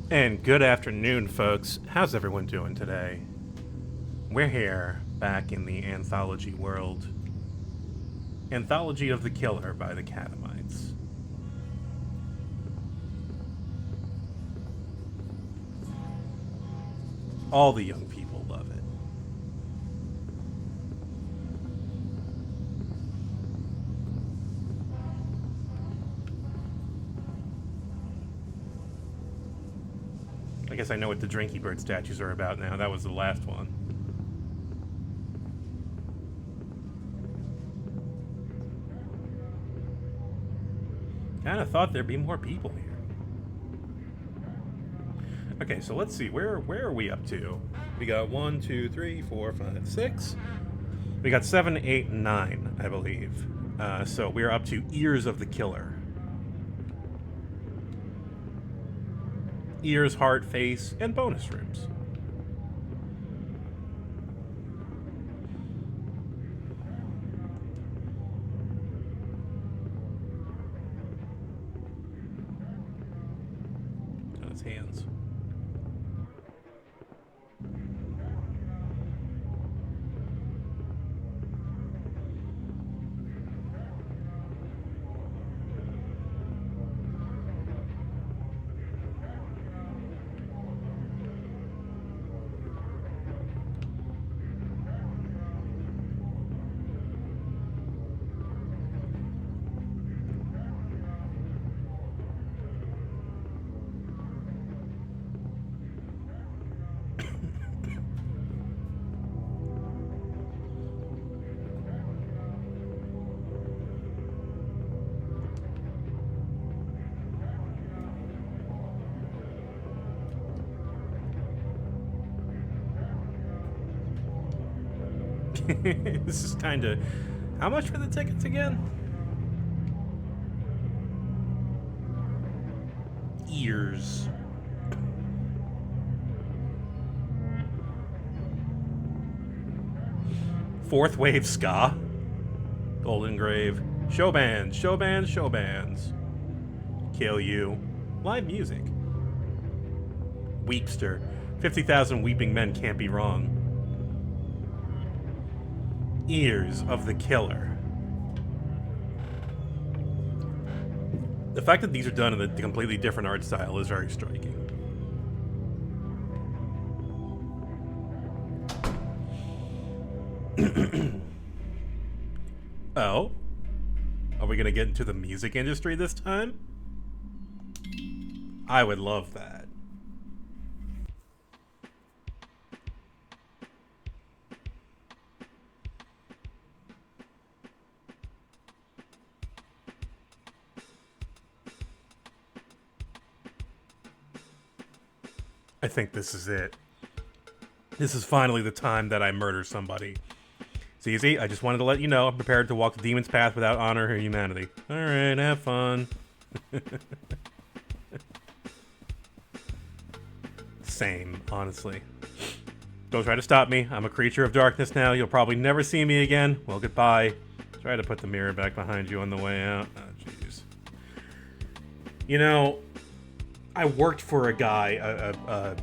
And good afternoon, folks. How's everyone doing today? We're here, back in the Anthology world. Anthology of the Killer by the Catamites. All the young people love it. I guess I know what the Drinky Bird statues are about now. That was the last one. Kinda thought there'd be more people here. Okay, so let's see. Where are we up to? We got 1, 2, 3, 4, 5, 6. We got 7, 8, 9, I believe. So we're up to Ears of the Killer. Ears, heart, face, and bonus rooms. On his hands. This is kind of... How much for the tickets again? Ears. Fourth wave ska. Golden Grave. Show bands, show bands, show bands. Kill you. Live music. Weepster. 50,000 weeping men can't be wrong. Ears of the Killer. The fact that these are done in a completely different art style is very striking. Oh? Are we gonna get into the music industry this time? I would love that. I think this is it. This is finally the time that I murder somebody. It's easy. I just wanted to let you know I'm prepared to walk the demon's path without honor or humanity. Alright, have fun. Same, honestly. Don't try to stop me. I'm a creature of darkness now. You'll probably never see me again. Well, goodbye. Try to put the mirror back behind you on the way out. Oh, jeez. You know, I worked for a guy, a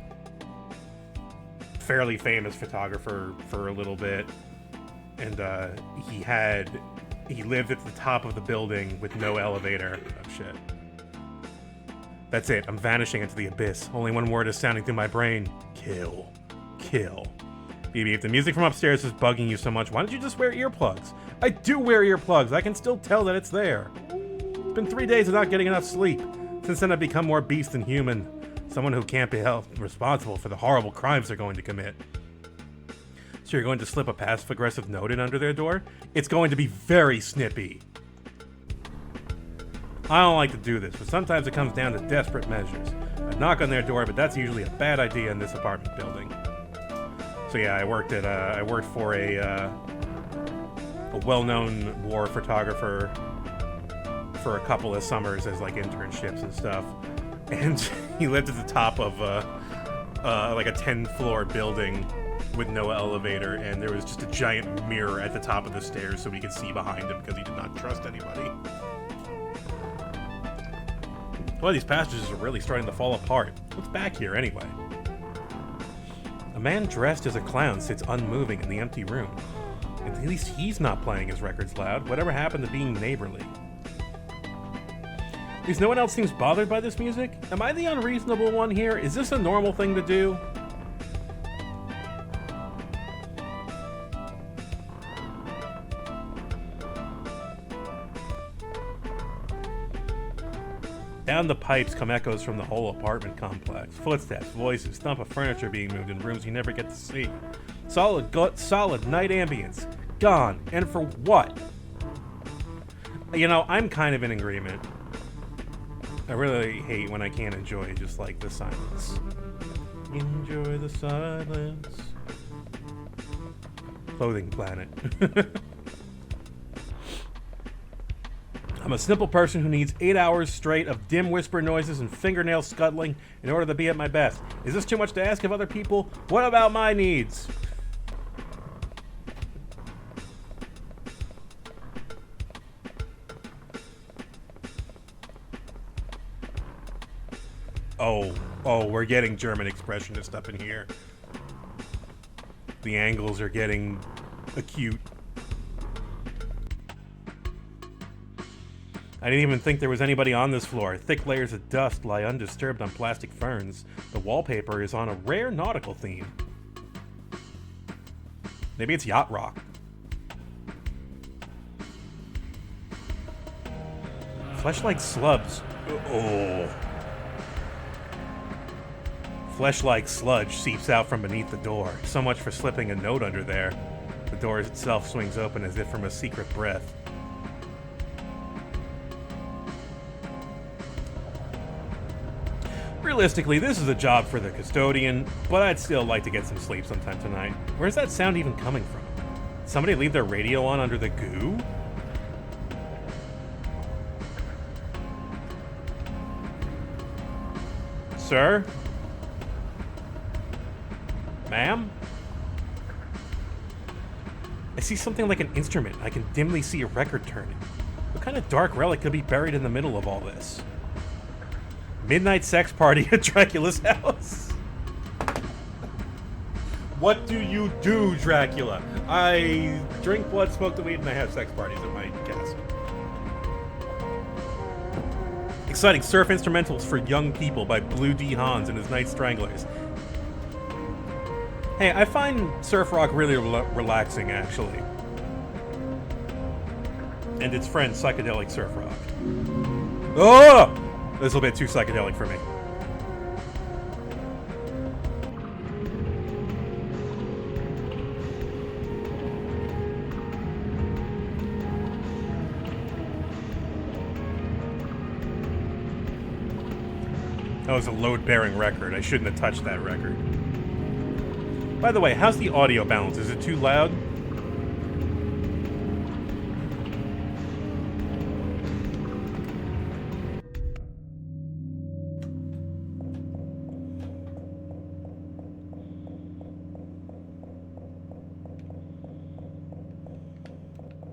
fairly famous photographer for a little bit, and he lived at the top of the building with no elevator. Oh shit. That's it, I'm vanishing into the abyss. Only one word is sounding through my brain. Kill. Kill. BB, if the music from upstairs is bugging you so much, why don't you just wear earplugs? I do wear earplugs, I can still tell that it's there. It's been 3 days of not getting enough sleep. Since then I've become more beast than human. Someone who can't be held responsible for the horrible crimes they're going to commit. So you're going to slip a passive-aggressive note in under their door? It's going to be very snippy. I don't like to do this, but sometimes it comes down to desperate measures. I knock on their door, but that's usually a bad idea in this apartment building. So yeah, I worked for a well-known war photographer for a couple of summers as like internships and stuff, and he lived at the top of like a 10-floor building with no elevator, and there was just a giant mirror at the top of the stairs so he could see behind him because he did not trust anybody. Boy, these passages are really starting to fall apart. What's back here, anyway? A man dressed as a clown sits unmoving in the empty room. At least he's not playing his records loud. Whatever happened to being neighborly? At least no one else seems bothered by this music. Am I the unreasonable one here? Is this a normal thing to do? Down the pipes come echoes from the whole apartment complex. Footsteps, voices, thump of furniture being moved in rooms you never get to see. Solid night ambience. Gone. And for what? You know, I'm kind of in agreement. I really hate when I can't enjoy just like the silence. Enjoy the silence. Clothing Planet. I'm a simple person who needs 8 hours straight of dim whisper noises and fingernail scuttling in order to be at my best. Is this too much to ask of other people? What about my needs? Oh, we're getting German expressionist up in here. The angles are getting acute. I didn't even think there was anybody on this floor. Thick layers of dust lie undisturbed on plastic ferns. The wallpaper is on a rare nautical theme. Maybe it's yacht rock. Flesh-like sludge. Oh. Flesh-like sludge seeps out from beneath the door. So much for slipping a note under there. The door itself swings open as if from a secret breath. Realistically, this is a job for the custodian, but I'd still like to get some sleep sometime tonight. Where's that sound even coming from? Did somebody leave their radio on under the goo? Sir? Ma'am? I see something like an instrument. I can dimly see a record turning. What kind of dark relic could be buried in the middle of all this? Midnight sex party at Dracula's house. What do you do, Dracula? I drink blood, smoke the weed, and I have sex parties at my castle. Exciting surf instrumentals for young people by Blue D. Hans and his Night Stranglers. Hey, I find surf rock really relaxing, actually. And its friend, psychedelic surf rock. Oh! This is a little bit too psychedelic for me. That was a load-bearing record. I shouldn't have touched that record. By the way, how's the audio balance? Is it too loud?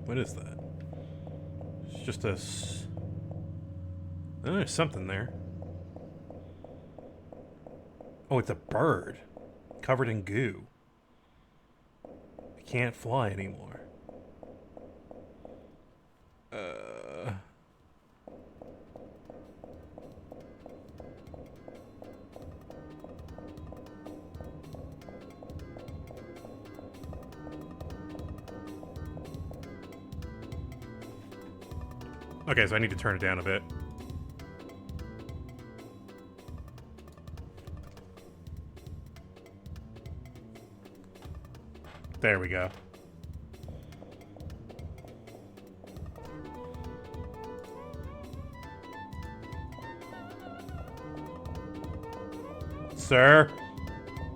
What is that? It's just a... Oh, there's something there. Oh, it's a bird. Covered in goo. It can't fly anymore. Okay, so I need to turn it down a bit. There we go. Sir?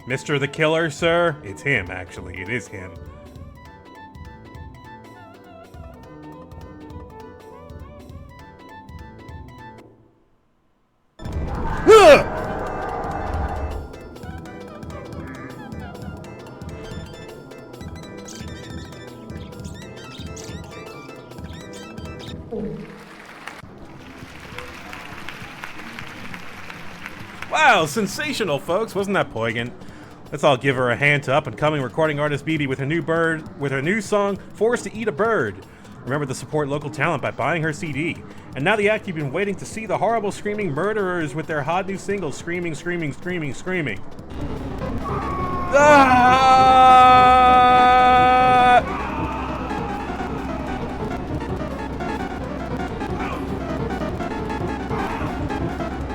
Mr. the Killer, sir? It's him, actually. It is him. Wow, sensational, folks. Wasn't that poignant? Let's all give her a hand to up-and-coming recording artist BB with her new song, Forced to Eat a Bird. Remember to support local talent by buying her CD. And now the act you've been waiting to see, the horrible screaming murderers with their hot new single, Screaming, Screaming, Screaming, Screaming.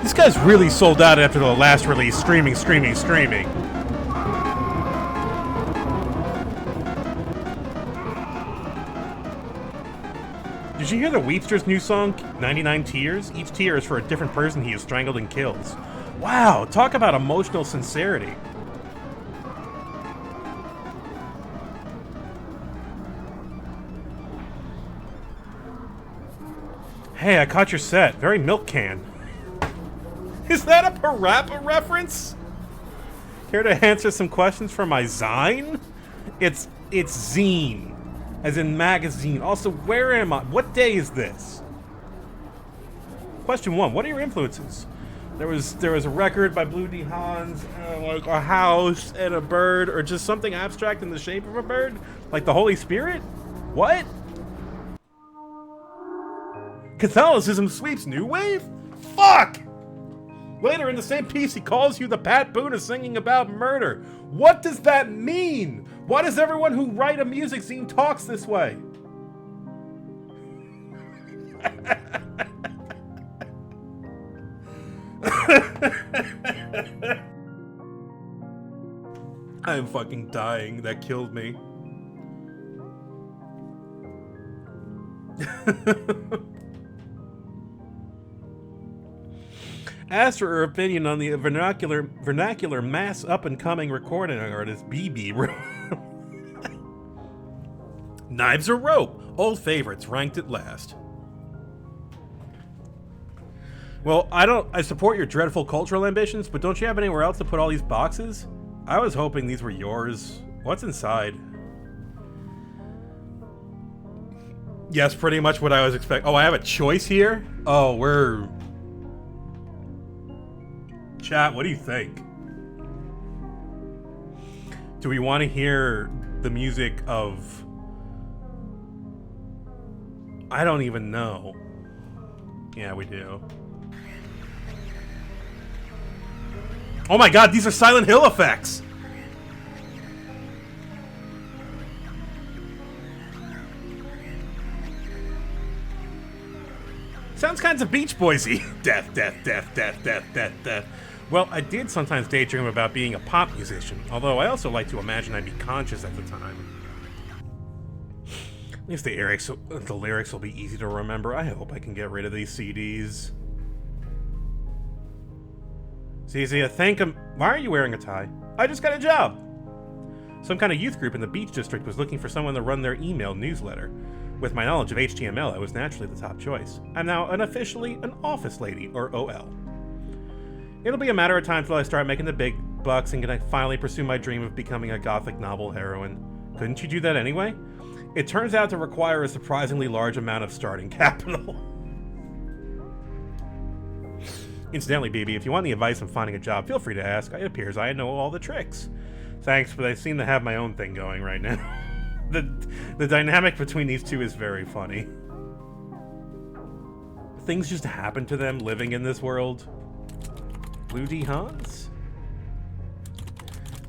This guy's really sold out after the last release, Screaming, Screaming, Screaming. Did you hear the Weepster's new song, 99 Tears? Each tear is for a different person he has strangled and kills. Wow, talk about emotional sincerity. Hey, I caught your set. Very milk can. Is that a Parappa reference? Care to answer some questions for my zine? It's zine, as in magazine. Also, where am I? What day is this? Question 1. What are your influences? There was a record by Blue D. Hans, like a house and a bird, or just something abstract in the shape of a bird, like the Holy Spirit. What? Catholicism sweeps new wave? Fuck! Later in the same piece, he calls you the Pat Boone of singing about murder. What does that mean? Why does everyone who write a music scene talks this way? I am fucking dying. That killed me. Asked for her opinion on the vernacular mass up-and-coming recording artist BB. Knives or Rope, old favorites, ranked at last. Well, I support your dreadful cultural ambitions, but don't you have anywhere else to put all these boxes? I was hoping these were yours. What's inside? Yes, pretty much what I was expecting. Oh, I have a choice here? Oh, we're... Chat, what do you think? Do we want to hear the music of... I don't even know. Yeah, we do. Oh my god, these are Silent Hill effects! Sounds kinds of Beach Boysy. Death, death, death, death, death, death, death. Well, I did sometimes daydream about being a pop musician, although I also like to imagine I'd be conscious at the time. At least the lyrics will be easy to remember. I hope I can get rid of these CDs. Zizi, I think why are you wearing a tie? I just got a job! Some kind of youth group in the Beach District was looking for someone to run their email newsletter. With my knowledge of HTML, I was naturally the top choice. I'm now officially an office lady, or OL. It'll be a matter of time till I start making the big bucks and can I finally pursue my dream of becoming a gothic novel heroine. Couldn't you do that anyway? It turns out to require a surprisingly large amount of starting capital. Incidentally, BB, if you want any advice on finding a job, feel free to ask. It appears I know all the tricks. Thanks, but I seem to have my own thing going right now. The dynamic between these two is very funny. Things just happen to them living in this world. Blue D. Hans?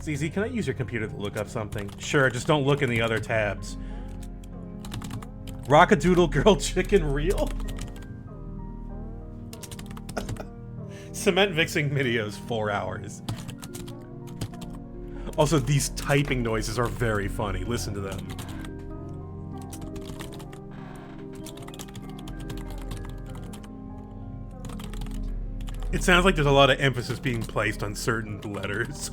ZZ, can I use your computer to look up something? Sure, just don't look in the other tabs. Rockadoodle Girl Chicken Reel? Cement Vixing videos, 4 hours. Also, these typing noises are very funny. Listen to them. It sounds like there's a lot of emphasis being placed on certain letters.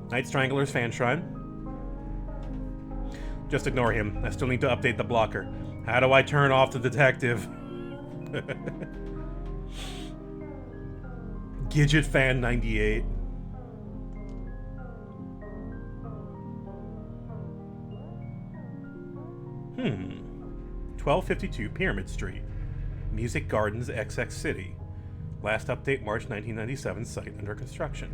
Night Strangler's fan shrine. Just ignore him. I still need to update the blocker. How do I turn off the detective? Gidget Fan 98. Hmm. 1252 Pyramid Street. Music Gardens, XX City. Last update, March 1997, site under construction.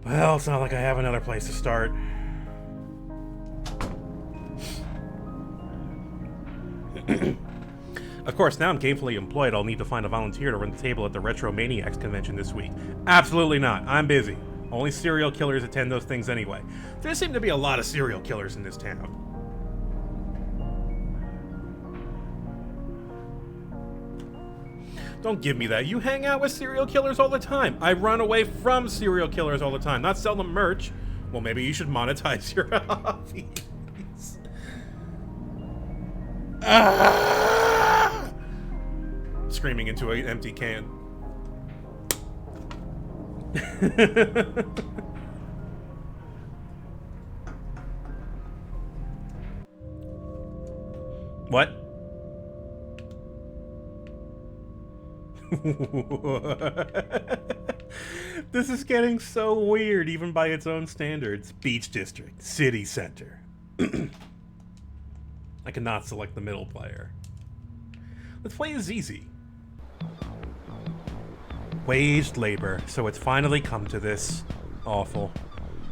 Well, it's not like I have another place to start. Of course, now I'm gainfully employed, I'll need to find a volunteer to run the table at the Retro Maniacs convention this week. Absolutely not. I'm busy. Only serial killers attend those things anyway. There seem to be a lot of serial killers in this town. Don't give me that. You hang out with serial killers all the time. I run away from serial killers all the time. Not sell them merch. Well, maybe you should monetize your hobbies. Screaming into an empty can. What? This is getting so weird, even by its own standards. Beach District, City Center. I cannot select the middle player. Let's play as ZZ. Waged labor, so it's finally come to this. Awful.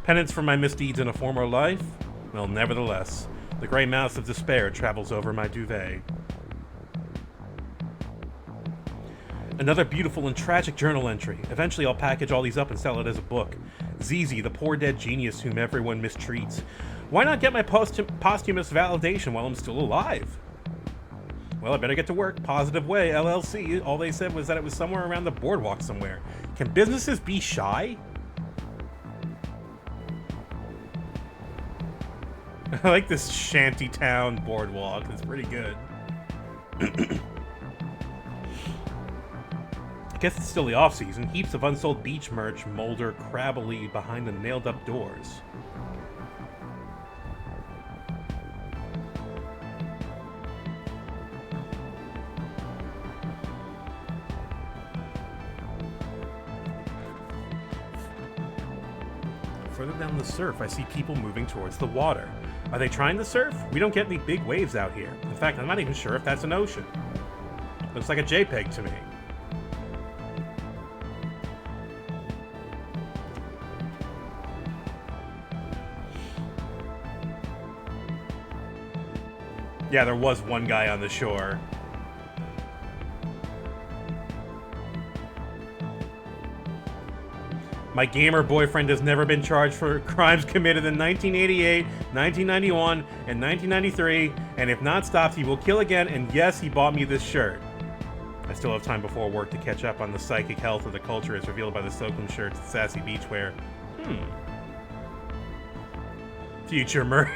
Penance for my misdeeds in a former life? Well, nevertheless, the gray mouse of despair travels over my duvet. Another beautiful and tragic journal entry. Eventually I'll package all these up and sell it as a book. ZZ, the poor dead genius whom everyone mistreats. Why not get my posthumous validation while I'm still alive? Well, I better get to work. Positive Way, LLC. All they said was that it was somewhere around the boardwalk somewhere. Can businesses be shy? I like this shantytown boardwalk. It's pretty good. I guess it's still the off-season. Heaps of unsold beach merch molder crabbily behind the nailed-up doors. Further down the surf, I see people moving towards the water. Are they trying to surf? We don't get any big waves out here. In fact, I'm not even sure if that's an ocean. Looks like a JPEG to me. Yeah, there was one guy on the shore. My gamer boyfriend has never been charged for crimes committed in 1988, 1991, and 1993, and if not stopped, he will kill again, and yes, he bought me this shirt. I still have time before work to catch up on the psychic health of the culture as revealed by the Soakum shirts and sassy beachwear. Future murder.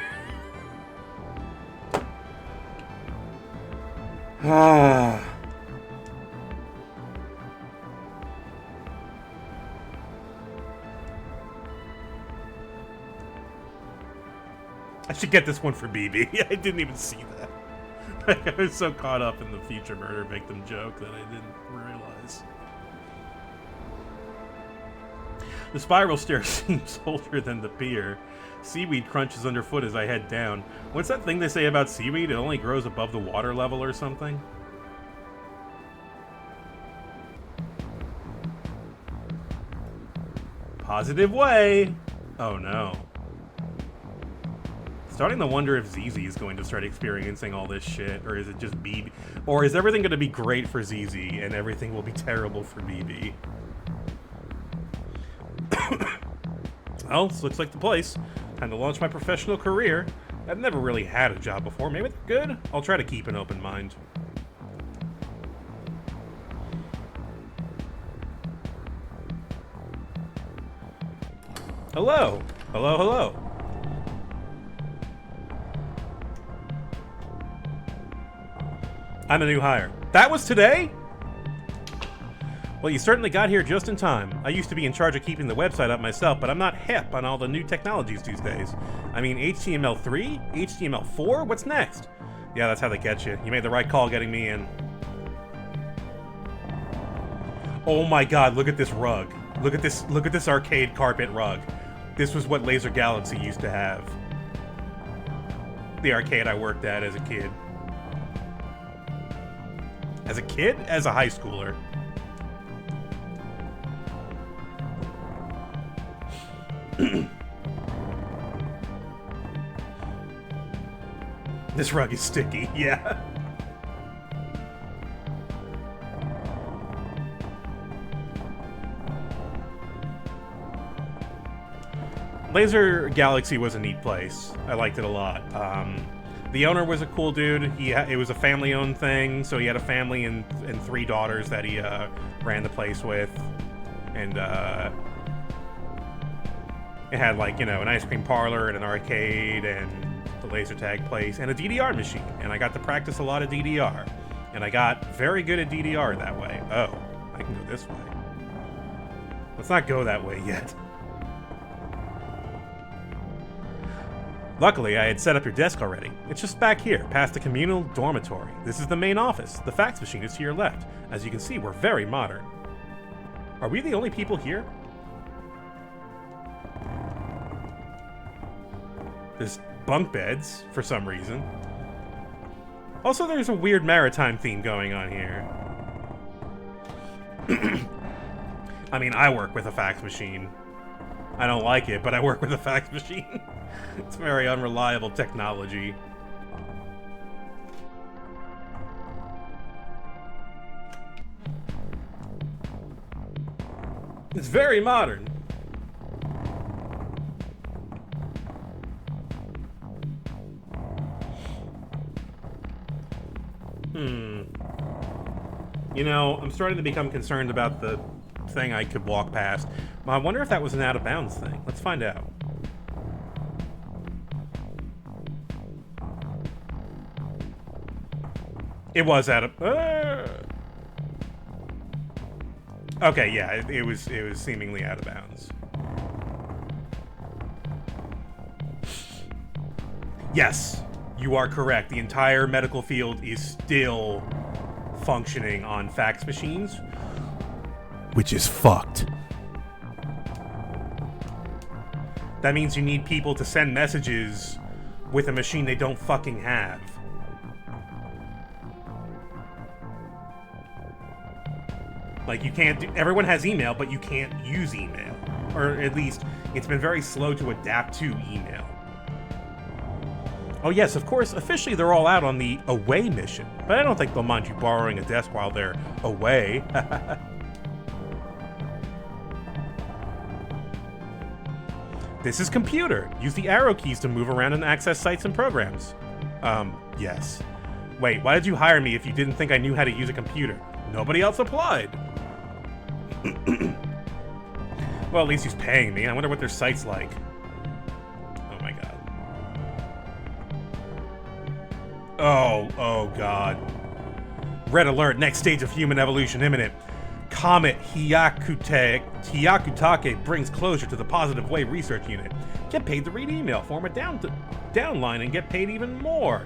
I should get this one for BB. I didn't even see that. I was so caught up in the future murder victim joke that I didn't realize. The spiral stair seems older than the pier. Seaweed crunches underfoot as I head down. What's that thing they say about seaweed? It only grows above the water level or something? Positive Way! Oh no. Starting to wonder if ZZ is going to start experiencing all this shit, or is it just BB? Or is everything going to be great for ZZ and everything will be terrible for BB? Well, this looks like the place. Time to launch my professional career. I've never really had a job before. Maybe they're good? I'll try to keep an open mind. Hello! Hello, hello! I'm a new hire. That was today? Well, you certainly got here just in time. I used to be in charge of keeping the website up myself, but I'm not hip on all the new technologies these days. I mean, HTML3? HTML4? What's next? Yeah, that's how they get you. You made the right call getting me in. Oh my god, look at this rug. Look at this arcade carpet rug. This was what Laser Galaxy used to have. The arcade I worked at as a kid. As a kid? As a high schooler. This rug is sticky, yeah. Laser Galaxy was a neat place. I liked it a lot. The owner was a cool dude. It was a family-owned thing, so he had a family and 3 daughters that he ran the place with. And it had, like, you know, an ice cream parlor and an arcade and the laser tag place and a DDR machine. And I got to practice a lot of DDR. And I got very good at DDR that way. Oh, I can go this way. Let's not go that way yet. Luckily, I had set up your desk already. It's just back here, past the communal dormitory. This is the main office. The fax machine is to your left. As you can see, we're very modern. Are we the only people here? There's bunk beds, for some reason. Also, there's a weird maritime theme going on here. I mean, I work with a fax machine. I don't like it, but I work with a fax machine. It's very unreliable technology. It's very modern. You know, I'm starting to become concerned about the thing I could walk past. I wonder if that was an out-of-bounds thing. Let's find out. It was out of... Okay, yeah, it was seemingly out of bounds. Yes, you are correct. The entire medical field is still functioning on fax machines, which is fucked. That means you need people to send messages with a machine they don't fucking have. Like, you can't do... Everyone has email, but you can't use email. Or at least, it's been very slow to adapt to email. Oh yes, of course, officially they're all out on the away mission. But I don't think they'll mind you borrowing a desk while they're away. This is computer. Use the arrow keys to move around and access sites and programs. Yes. Wait, why did you hire me if you didn't think I knew how to use a computer? Nobody else applied. Well, at least he's paying me. I wonder what their site's like. Oh my god. Oh god. Red alert, next stage of human evolution imminent. Comet Hyakutake brings closure to the Positive Way Research Unit. Get paid to read email, form a downline, and get paid even more.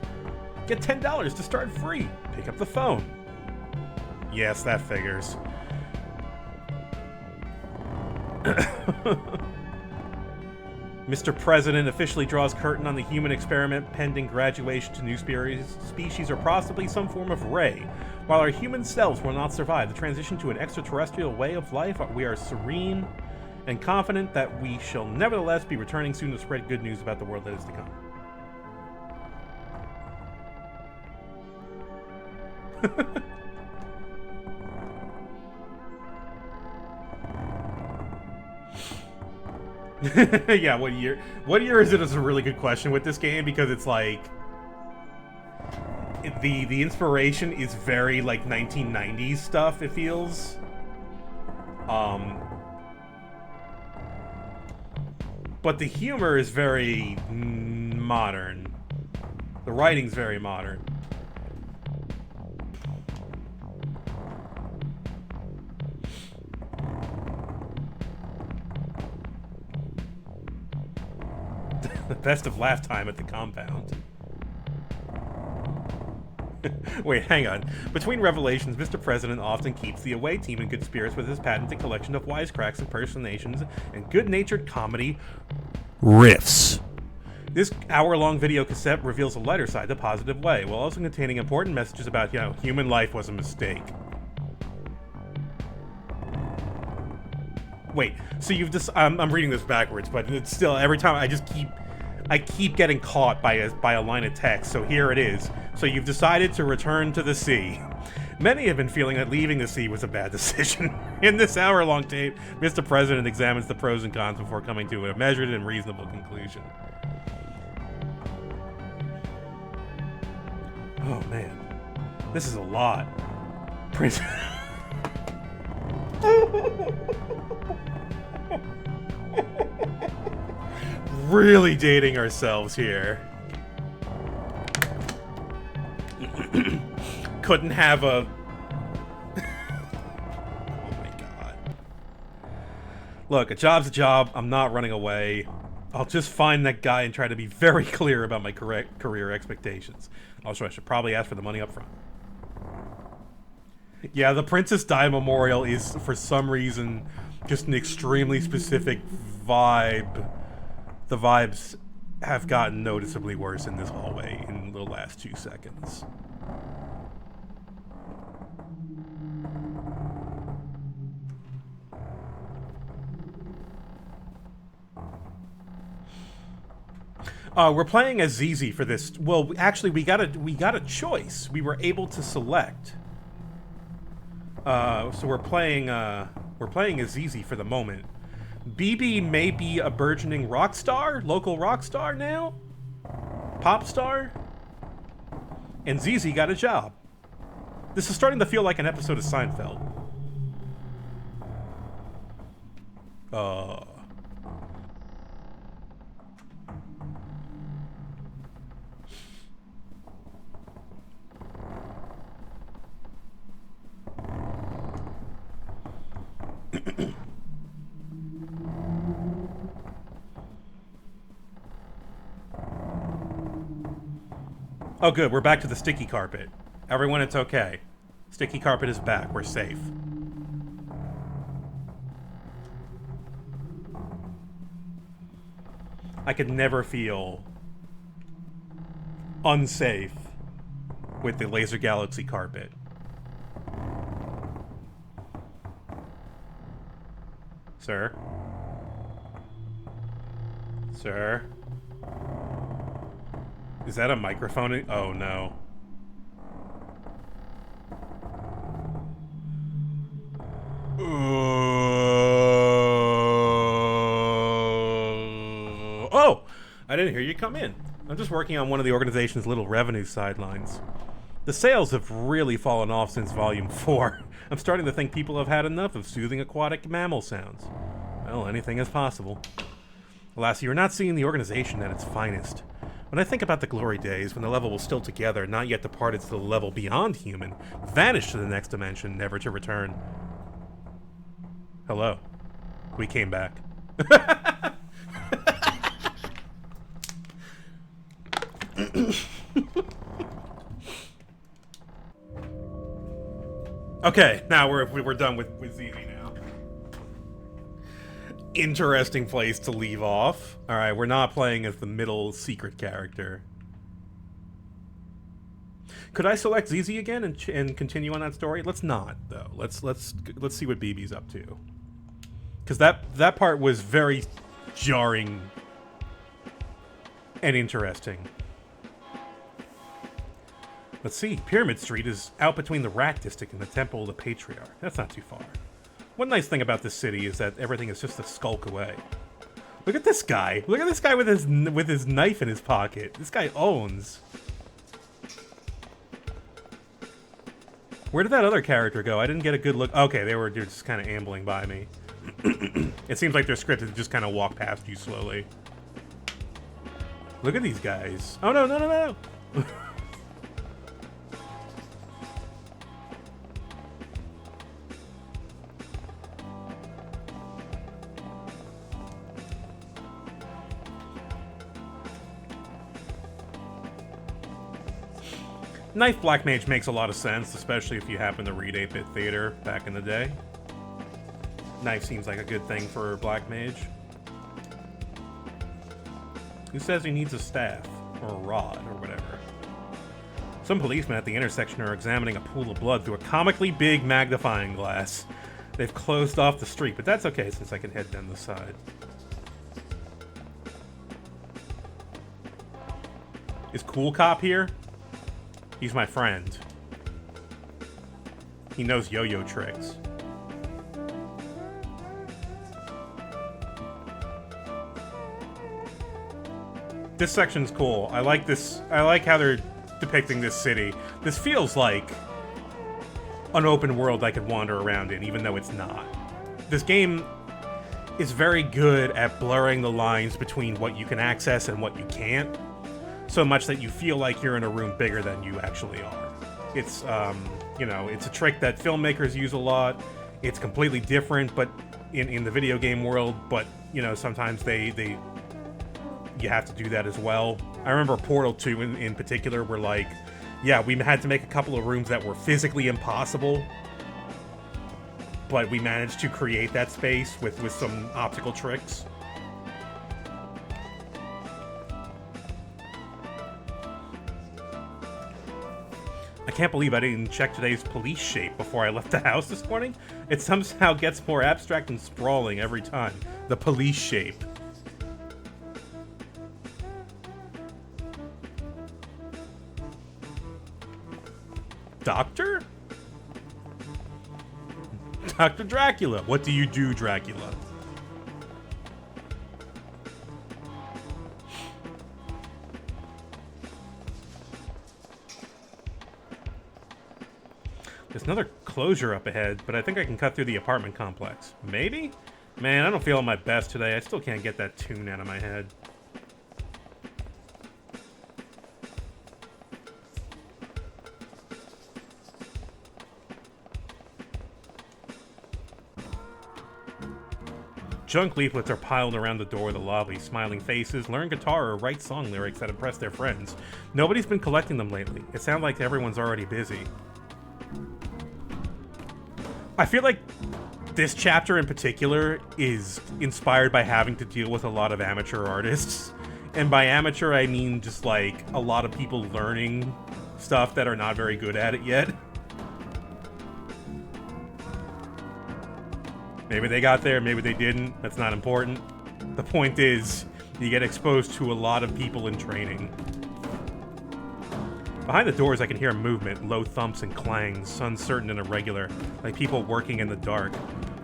Get $10 to start free. Pick up the phone. Yes, that figures. Mr. President officially draws curtain on the human experiment pending graduation to new species or possibly some form of ray. While our human selves will not survive the transition to an extraterrestrial way of life, we are serene and confident that we shall nevertheless be returning soon to spread good news about the world that is to come. Yeah, what year? What year is it? Is a really good question with this game, because it's like the inspiration is very like 1990s stuff. It feels, but the humor is very modern. The writing's very modern. The best of laugh time at the compound. Wait, hang on. Between revelations, Mr. President often keeps the away team in good spirits with his patented collection of wisecracks, impersonations, and good-natured comedy riffs. This hour-long video cassette reveals a lighter side to Positive Way, while also containing important messages about, you know, human life was a mistake. Wait, so you've just I'm reading this backwards, but it's still every time I keep getting caught by a line of text. So here it is. So you've decided to return to the sea. Many have been feeling that leaving the sea was a bad decision. In this hour-long tape, Mr. President examines the pros and cons before coming to a measured and reasonable conclusion. Oh man, this is a lot. Prince. Really dating ourselves here. Couldn't have a... Oh my god. Look, a job's a job. I'm not running away. I'll just find that guy and try to be very clear about my correct career expectations. Also, I should probably ask for the money up front. Yeah, the Princess Di Memorial is, for some reason, just an extremely specific vibe. The vibes have gotten noticeably worse in this hallway in the last 2 seconds. We're playing as ZZ for this. Well, actually, we got a choice. We were able to select. So we're playing as ZZ for the moment. BB may be a burgeoning rock star, local rock star now, pop star, and ZZ got a job. This is starting to feel like an episode of Seinfeld. Oh good, we're back to the sticky carpet. Everyone, it's okay. Sticky carpet is back, we're safe. I could never feel unsafe with the Laser Galaxy carpet. Sir? Sir? Is that a microphone? Oh no. Oh! I didn't hear you come in. I'm just working on one of the organization's little revenue sidelines. The sales have really fallen off since Volume 4. I'm starting to think people have had enough of soothing aquatic mammal sounds. Well, anything is possible. Alas, you're not seeing the organization at its finest. When I think about the glory days, when the level was still together, not yet departed to the level beyond human, vanished to the next dimension, never to return. Hello. We came back. Okay, now we're done with ZZ now. Interesting place to leave off. Alright, we're not playing as the middle secret character. Could I select ZZ again and continue on that story? Let's not, though. Let's see what BB's up to. Because that part was very jarring and interesting. Let's see. Pyramid Street is out between the Rat District and the Temple of the Patriarch. That's not too far. One nice thing about this city is that everything is just a skulk away. Look at this guy. Look at this guy with his knife in his pocket. This guy owns. Where did that other character go? I didn't get a good look. Okay, they were just kind of ambling by me. It seems like they're scripted to just kind of walk past you slowly. Look at these guys. Oh no, no, no, no. Knife Black Mage makes a lot of sense, especially if you happen to read 8-Bit Theater back in the day. Knife seems like a good thing for Black Mage. Who says he needs a staff? Or a rod, or whatever. Some policemen at the intersection are examining a pool of blood through a comically big magnifying glass. They've closed off the street, but that's okay since I can head down the side. Is Cool Cop here? He's my friend. He knows yo-yo tricks. This section's cool. I like this. I like how they're depicting this city. This feels like an open world I could wander around in, even though it's not. This game is very good at blurring the lines between what you can access and what you can't, so much that you feel like you're in a room bigger than you actually are. It's, you know, it's a trick that filmmakers use a lot. It's completely different, but in the video game world, but, you know, sometimes you have to do that as well. I remember Portal 2 in particular, where, like, yeah, we had to make a couple of rooms that were physically impossible, but we managed to create that space with some optical tricks. I can't believe I didn't check today's police shape before I left the house this morning. It somehow gets more abstract and sprawling every time. The police shape. Doctor? Dr. Dracula. What do you do, Dracula? There's another closure up ahead, but I think I can cut through the apartment complex. Maybe? Man, I don't feel at my best today. I still can't get that tune out of my head. Junk leaflets are piled around the door of the lobby. Smiling faces, learn guitar, or write song lyrics that impress their friends. Nobody's been collecting them lately. It sounds like everyone's already busy. I feel like this chapter in particular is inspired by having to deal with a lot of amateur artists. And by amateur, I mean just like a lot of people learning stuff that are not very good at it yet. Maybe they got there, maybe they didn't. That's not important. The point is, you get exposed to a lot of people in training. Behind the doors, I can hear movement, low thumps and clangs, uncertain and irregular, like people working in the dark.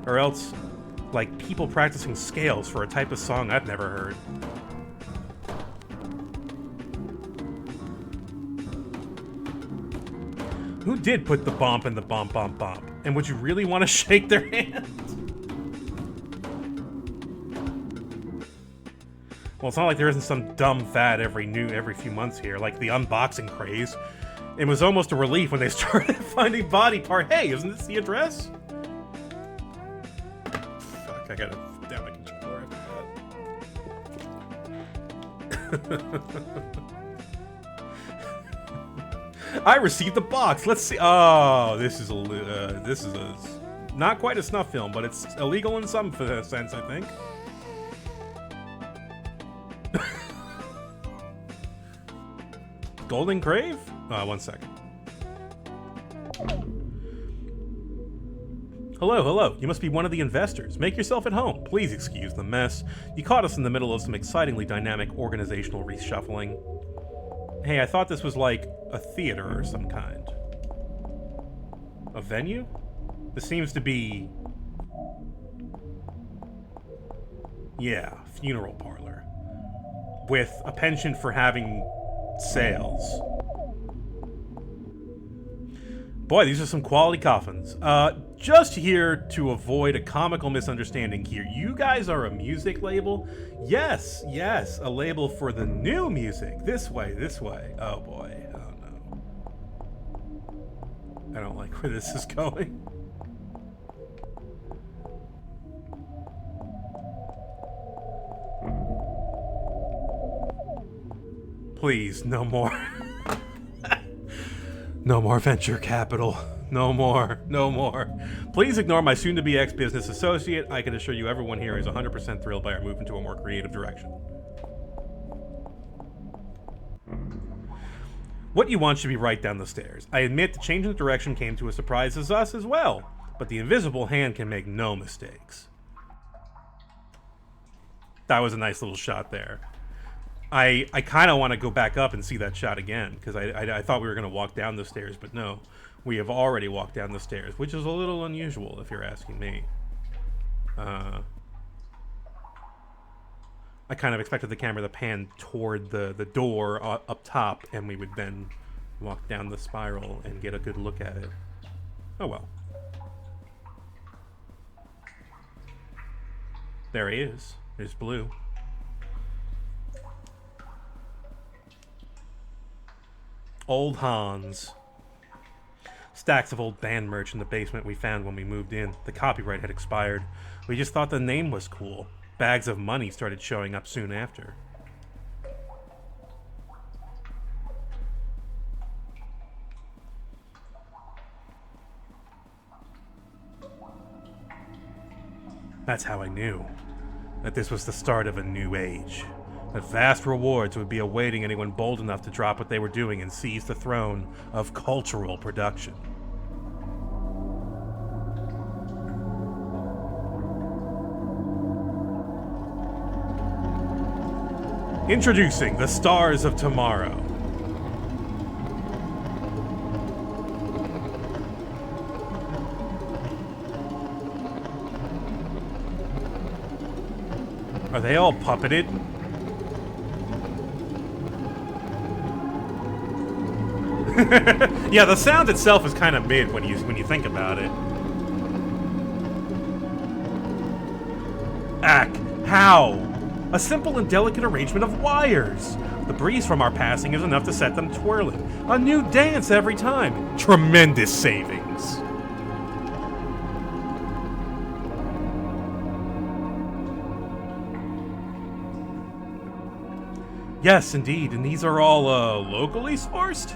Or else, like people practicing scales for a type of song I've never heard. Who did put the bump in the bump bump bump? And would you really want to shake their hand? Well, it's not like there isn't some dumb fad every few months here, like the unboxing craze. It was almost a relief when they started finding body part. Hey, isn't this the address? Fuck, I gotta down my controller after that. I received the box. Let's see. Oh, this is a not quite a snuff film, but it's illegal in some sense, I think. Golden Grave? One second. Hello, hello. You must be one of the investors. Make yourself at home. Please excuse the mess. You caught us in the middle of some excitingly dynamic organizational reshuffling. Hey, I thought this was like a theater or some kind. A venue? This seems to be... yeah, funeral parlor. With a penchant for having sales. Boy, these are some quality coffins. Just here to avoid a comical misunderstanding here. You guys are a music label? Yes, yes, a label for the new music. This way, this way. Oh boy, oh no. I don't like where this is going. Please, no more. No more venture capital. No more. No more. Please ignore my soon-to-be ex-business associate. I can assure you everyone here is 100% thrilled by our move into a more creative direction. What you want should be right down the stairs. I admit the change in direction came to a surprise as us as well. but the invisible hand can make no mistakes. That was a nice little shot there. I kind of want to go back up and see that shot again, because I thought we were going to walk down the stairs, but no. We have already walked down the stairs, which is a little unusual if you're asking me. I kind of expected the camera to pan toward the door up top, and we would then walk down the spiral and get a good look at it. Oh well. There he is. There's Blue. Old Hans. Stacks of old band merch in the basement we found when we moved in. The copyright had expired. We just thought the name was cool. Bags of money started showing up soon after. That's how I knew that this was the start of a new age. That vast rewards would be awaiting anyone bold enough to drop what they were doing and seize the throne of cultural production. Introducing the stars of tomorrow. Are they all puppeted? Yeah, the sound itself is kind of mid when you think about it. Ack, how? A simple and delicate arrangement of wires. The breeze from our passing is enough to set them twirling. A new dance every time. Tremendous savings. Yes, indeed, and these are all, locally sourced?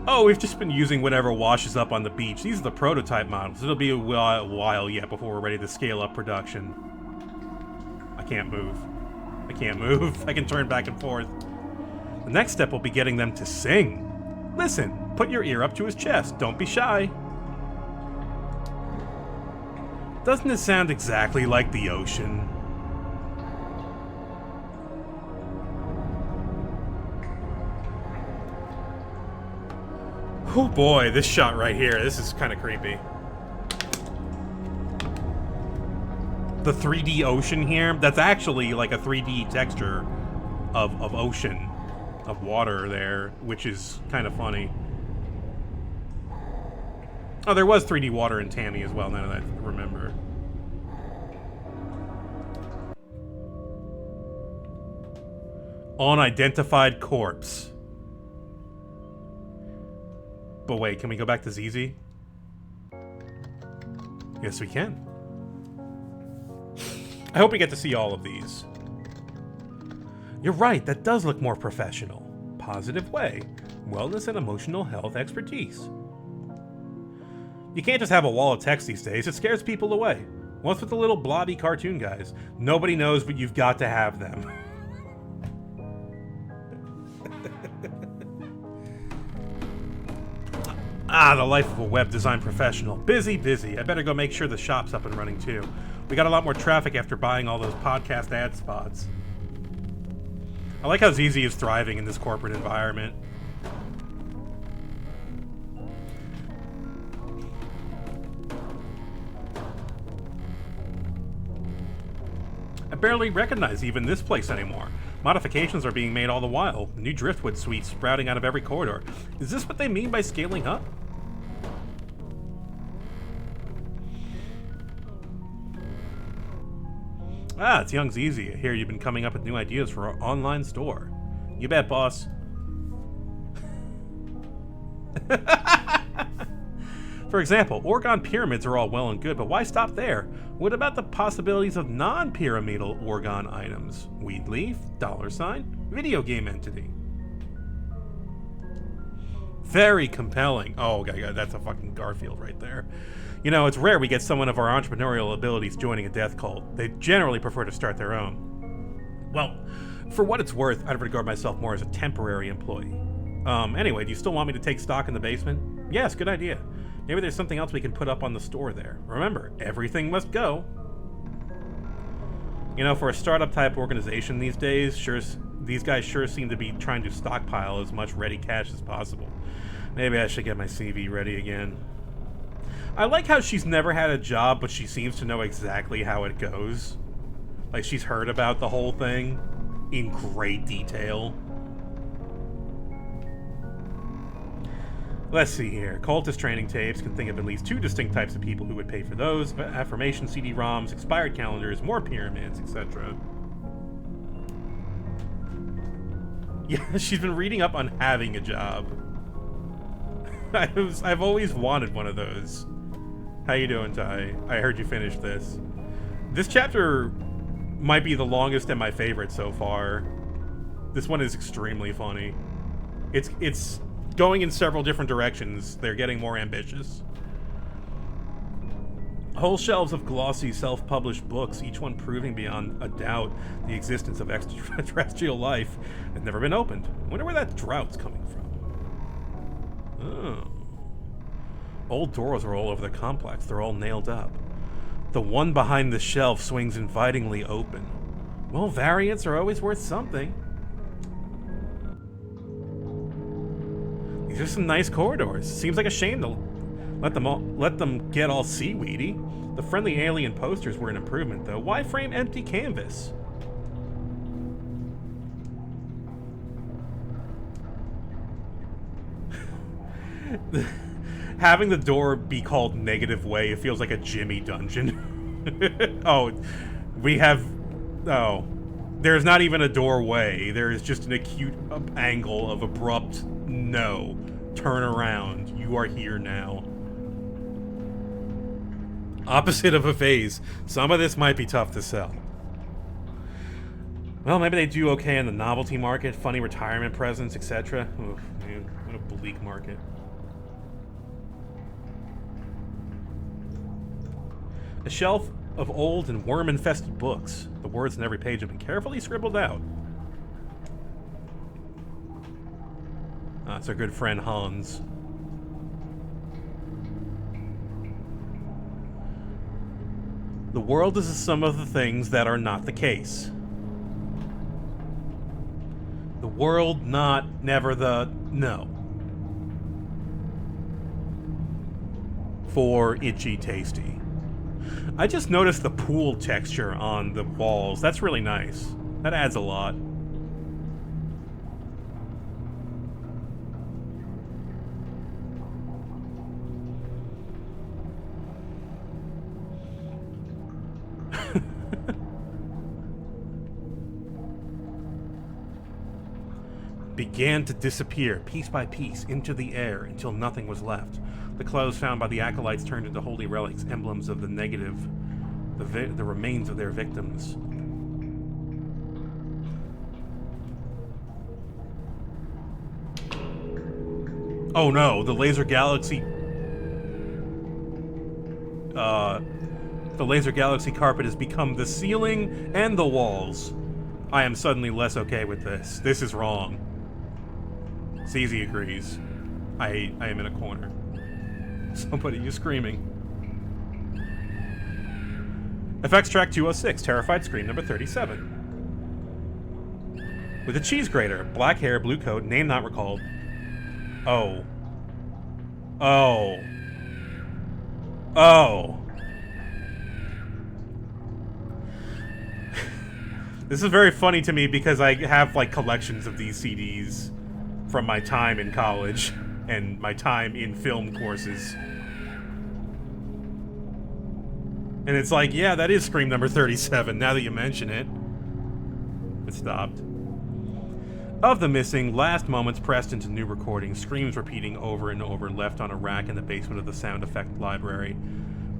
Oh, we've just been using whatever washes up on the beach. These are the prototype models. It'll be a while yet before we're ready to scale up production. I can't move. I can't move. I can turn back and forth. The next step will be getting them to sing. Listen, put your ear up to his chest. Don't be shy. Doesn't it sound exactly like the ocean? Oh boy, this shot right here, this is kind of creepy. The 3D ocean here, that's actually like a 3D texture of ocean, of water there, which is kind of funny. Oh, there was 3D water in Tammy as well, now that I remember. Unidentified corpse. But wait, can we go back to ZZ? Yes, we can. I hope we get to see all of these. You're right, that does look more professional. Positive way. Wellness and emotional health expertise. You can't just have a wall of text these days, it scares people away. What's with the little blobby cartoon guys? Nobody knows, but you've got to have them. Ah, the life of a web design professional. Busy, busy. I better go make sure the shop's up and running too. We got a lot more traffic after buying all those podcast ad spots. I like how ZZ is thriving in this corporate environment. I barely recognize even this place anymore. Modifications are being made all the while. New driftwood suites sprouting out of every corridor. Is this what they mean by scaling up? Ah, it's young ZZ. I hear you've been coming up with new ideas for our online store. You bet, boss. For example, Orgon pyramids are all well and good, but why stop there? What about the possibilities of non-pyramidal Orgon items? Weed leaf, $, video game entity. Very compelling. Oh, God, that's a fucking Garfield right there. You know, it's rare we get someone of our entrepreneurial abilities joining a death cult. They generally prefer to start their own. Well, for what it's worth, I'd regard myself more as a temporary employee. Anyway, do you still want me to take stock in the basement? Yes, good idea. Maybe there's something else we can put up on the store there. Remember, everything must go. You know, for a startup type organization these days, these guys sure seem to be trying to stockpile as much ready cash as possible. Maybe I should get my CV ready again. I like how she's never had a job, but she seems to know exactly how it goes. Like, she's heard about the whole thing in great detail. Let's see here. Cultist training tapes can think of at least 2 distinct types of people who would pay for those. Affirmation CD-ROMs, expired calendars, more pyramids, etc. Yeah, she's been reading up on having a job. I've always wanted one of those. How you doing, Ty? I heard you finished this. This chapter might be the longest and my favorite so far. This one is extremely funny. It's going in several different directions. They're getting more ambitious. Whole shelves of glossy, self-published books, each one proving beyond a doubt the existence of extraterrestrial life, had never been opened. I wonder where that drought's coming from. Oh. Old doors are all over the complex. They're all nailed up. The one behind the shelf swings invitingly open. Well, variants are always worth something. These are some nice corridors. Seems like a shame to let them get all seaweedy. The friendly alien posters were an improvement, though. Why frame empty canvas? Having the door be called Negative Way, it feels like a Jimmy dungeon. Oh, we have... Oh. There's not even a doorway. There is just an acute angle of abrupt no. Turn around. You are here now. Opposite of a phase. Some of this might be tough to sell. Well, maybe they do okay in the novelty market, funny retirement presents, etc. Oof, man, what a bleak market. A shelf of old and worm-infested books. The words on every page have been carefully scribbled out. That's our good friend Hans. The world is the sum of the things that are not the case. The world, not, never the, no. For Itchy Tasty. I just noticed the pool texture on the walls. That's really nice. That adds a lot. Began to disappear piece by piece into the air until nothing was left. The clothes found by the acolytes turned into holy relics, emblems of the negative, the remains of their victims. Oh no, the laser galaxy... the laser galaxy carpet has become the ceiling and the walls. I am suddenly less okay with this. This is wrong. CZ agrees. I am in a corner. Somebody is screaming. Effects track 206, terrified scream number 37. With a cheese grater, black hair, blue coat, name not recalled. Oh. Oh. Oh. This is very funny to me because I have like collections of these CDs from my time in college and my time in film courses. And it's like, yeah, that is Scream number 37, now that you mention it. It stopped. Of the missing, last moments pressed into new recordings, screams repeating over and over, left on a rack in the basement of the sound effect library.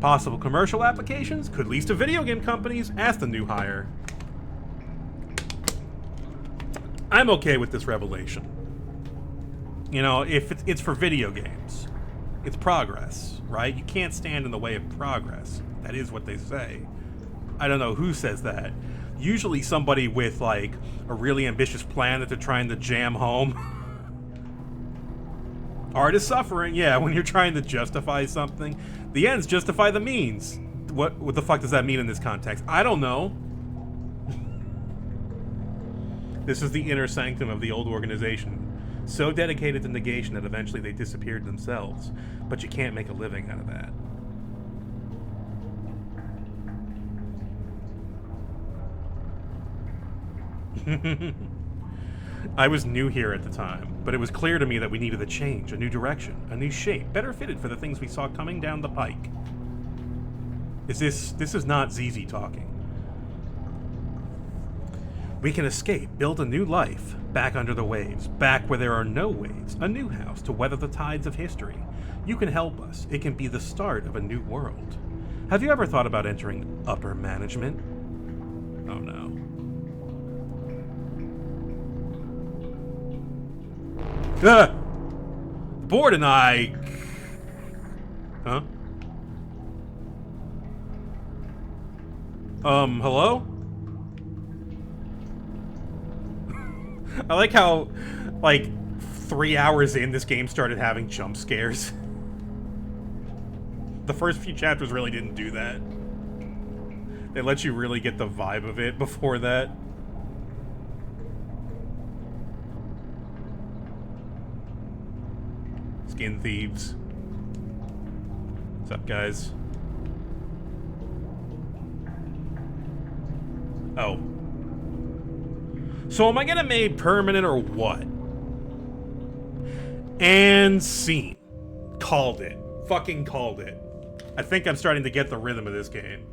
Possible commercial applications? Could lead to video game companies? Ask the new hire. I'm okay with this revelation. You know, if it's for video games, it's progress, right? You can't stand in the way of progress. That is what they say. I don't know who says that. Usually somebody with, like, a really ambitious plan that they're trying to jam home. Art is suffering, yeah, when you're trying to justify something. The ends justify the means. What the fuck does that mean in this context? I don't know. This is the inner sanctum of the old organization. So dedicated to negation that eventually they disappeared themselves. But you can't make a living out of that. I was new here at the time, but it was clear to me that we needed a change, a new direction, a new shape, better fitted for the things we saw coming down the pike. This is not ZZ talking. We can escape, build a new life, back under the waves, back where there are no waves, a new house to weather the tides of history. You can help us. It can be the start of a new world. Have you ever thought about entering upper management? Oh no. The board and I... Huh? Hello? I like how, like, 3 hours in, this game started having jump scares. The first few chapters really didn't do that. They let you really get the vibe of it before that. Skin thieves. What's up, guys? Oh. So am I gonna made permanent or what? And scene. Called it. Fucking called it. I think I'm starting to get the rhythm of this game.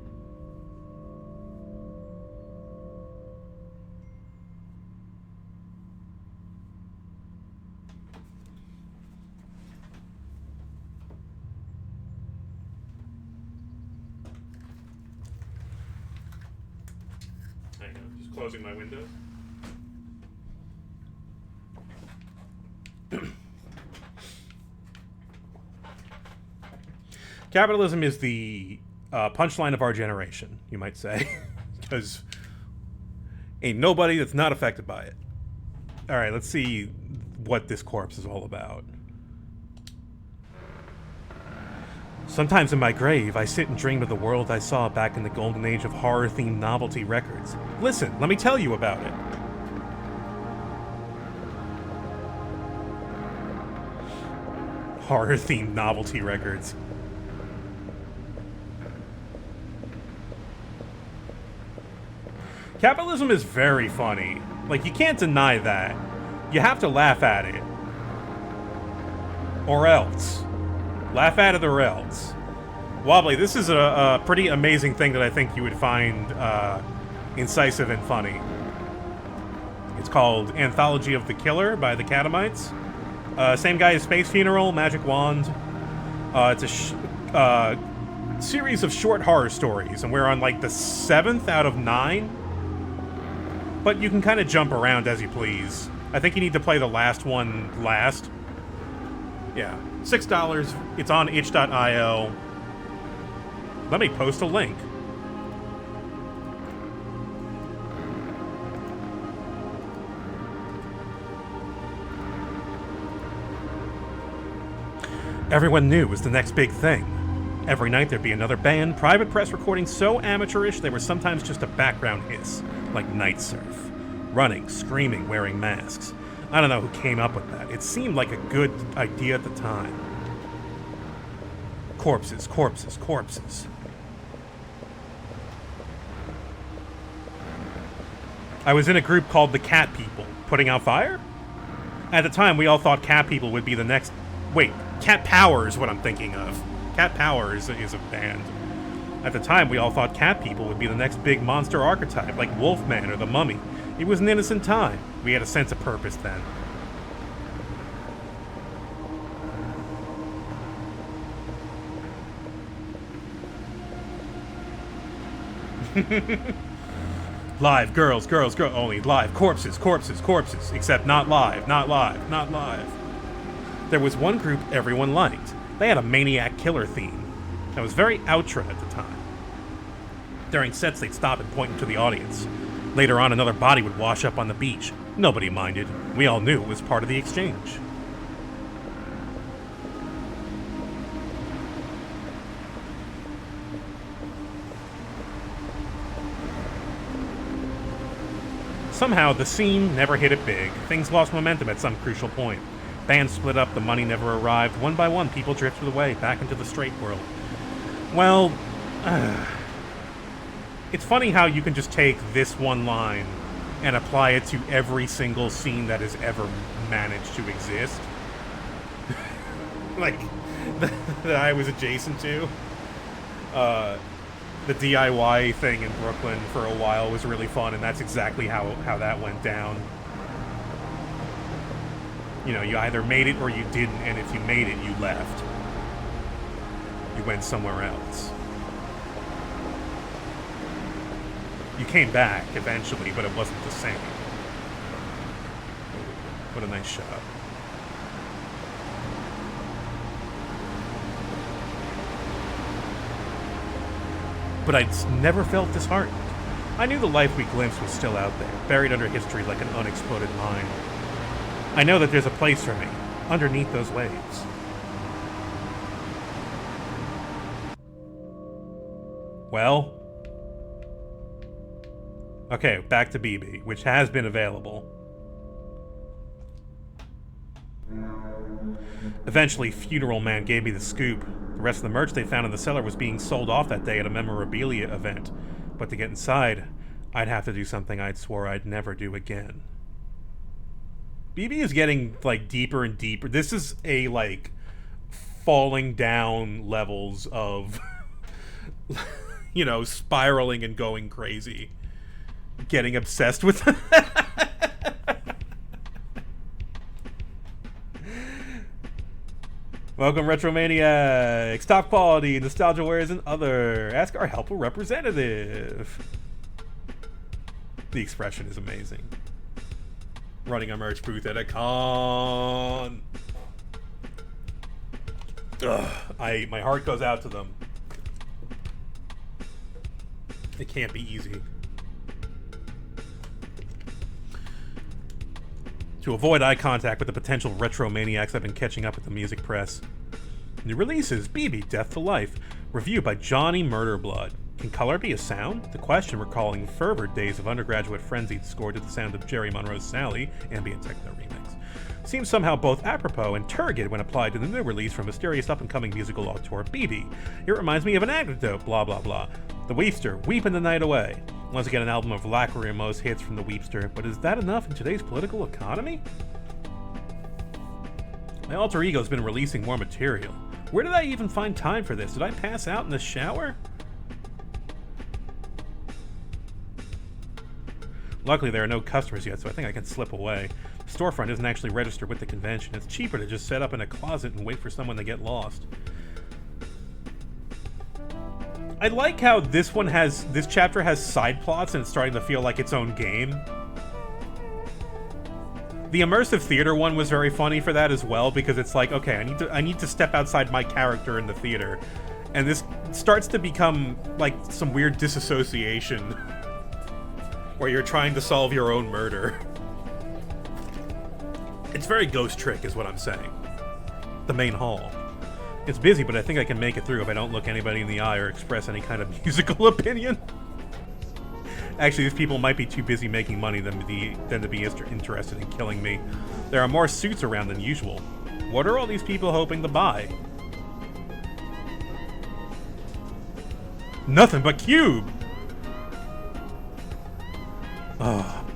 Hang on, just closing my window. Capitalism is the punchline of our generation, you might say, because ain't nobody that's not affected by it. All right, let's see what this corpse is all about. Sometimes in my grave, I sit and dream of the world I saw back in the golden age of horror-themed novelty records. Listen, let me tell you about it. Horror-themed novelty records. Capitalism is very funny. Like, you can't deny that. You have to laugh at it. Or else. Laugh at it or else. Wobbly, this is a pretty amazing thing that I think you would find incisive and funny. It's called Anthology of the Killer by the Catamites. Same guy as Space Funeral, Magic Wand. It's a series of short horror stories, and we're on like the 7th out of 9. But you can kind of jump around as you please. I think you need to play the last one last. Yeah. $6. It's on itch.io. Let me post a link. Everyone knew it was the next big thing. Every night there'd be another band, private press recordings so amateurish they were sometimes just a background hiss, like night surf. Running, screaming, wearing masks. I don't know who came up with that. It seemed like a good idea at the time. Corpses, corpses, corpses. I was in a group called the Cat People. Putting out fire? At the time, we all thought Cat People would be the next... Wait, Cat Power is what I'm thinking of. Cat Power is a band. At the time, we all thought Cat People would be the next big monster archetype, like Wolfman or the Mummy. It was an innocent time. We had a sense of purpose then. Live, girls, girls, girls, only live. Corpses, corpses, corpses. Except not live, not live, not live. There was one group everyone liked. They had a maniac killer theme that was very outre at the time. During sets, they'd stop and point to the audience. Later on, another body would wash up on the beach. Nobody minded. We all knew it was part of the exchange. Somehow, the scene never hit it big. Things lost momentum at some crucial point. Bands split up, the money never arrived. One by one, people drifted away, back into the straight world. Well, it's funny how you can just take this one line and apply it to every single scene that has ever managed to exist. Like, that I was adjacent to. The DIY thing in Brooklyn for a while was really fun, and that's exactly how that went down. You know, you either made it or you didn't, and if you made it, you left. You went somewhere else. You came back eventually, but it wasn't the same. What a nice shot. But I'd never felt disheartened. I knew the life we glimpsed was still out there, buried under history like an unexploded mine. I know that there's a place for me, underneath those waves. Well? Okay, back to BB, which has been available. Eventually, Funeral Man gave me the scoop. The rest of the merch they found in the cellar was being sold off that day at a memorabilia event. But to get inside, I'd have to do something I'd swore I'd never do again. BB is getting, like, deeper and deeper. This is a, like, falling down levels of, you know, spiraling and going crazy. Getting obsessed with Welcome, Retromaniacs! Top quality, nostalgia wares, and other. Ask our helpful representative. The expression is amazing. Running a merch booth at a con. Ugh, my heart goes out to them. It can't be easy. To avoid eye contact with the potential retromaniacs, I've been catching up with the music press. New releases: BB Death to Life, review by Johnny Murderblood. Can color be a sound? The question recalling fervid days of undergraduate frenzy scored to the sound of Jerry Monroe's Sally, ambient techno remix. Seems somehow both apropos and turgid when applied to the new release from mysterious up-and-coming musical auteur BB. It reminds me of an anecdote, blah blah blah. The Weepster, weeping the night away. Once again, an album of lachrymose hits from the Weepster, but is that enough in today's political economy? My alter ego's been releasing more material. Where did I even find time for this? Did I pass out in the shower? Luckily, there are no customers yet, so I think I can slip away. The storefront isn't actually registered with the convention. It's cheaper to just set up in a closet and wait for someone to get lost. I like how this chapter has side plots and it's starting to feel like its own game. The immersive theater one was very funny for that as well, because it's like, okay, I need to step outside my character in the theater. And this starts to become like some weird disassociation where you're trying to solve your own murder. It's very Ghost Trick is what I'm saying. The main hall. It's busy, but I think I can make it through if I don't look anybody in the eye or express any kind of musical opinion. Actually, these people might be too busy making money than to be interested in killing me. There are more suits around than usual. What are all these people hoping to buy? Nothing but cube!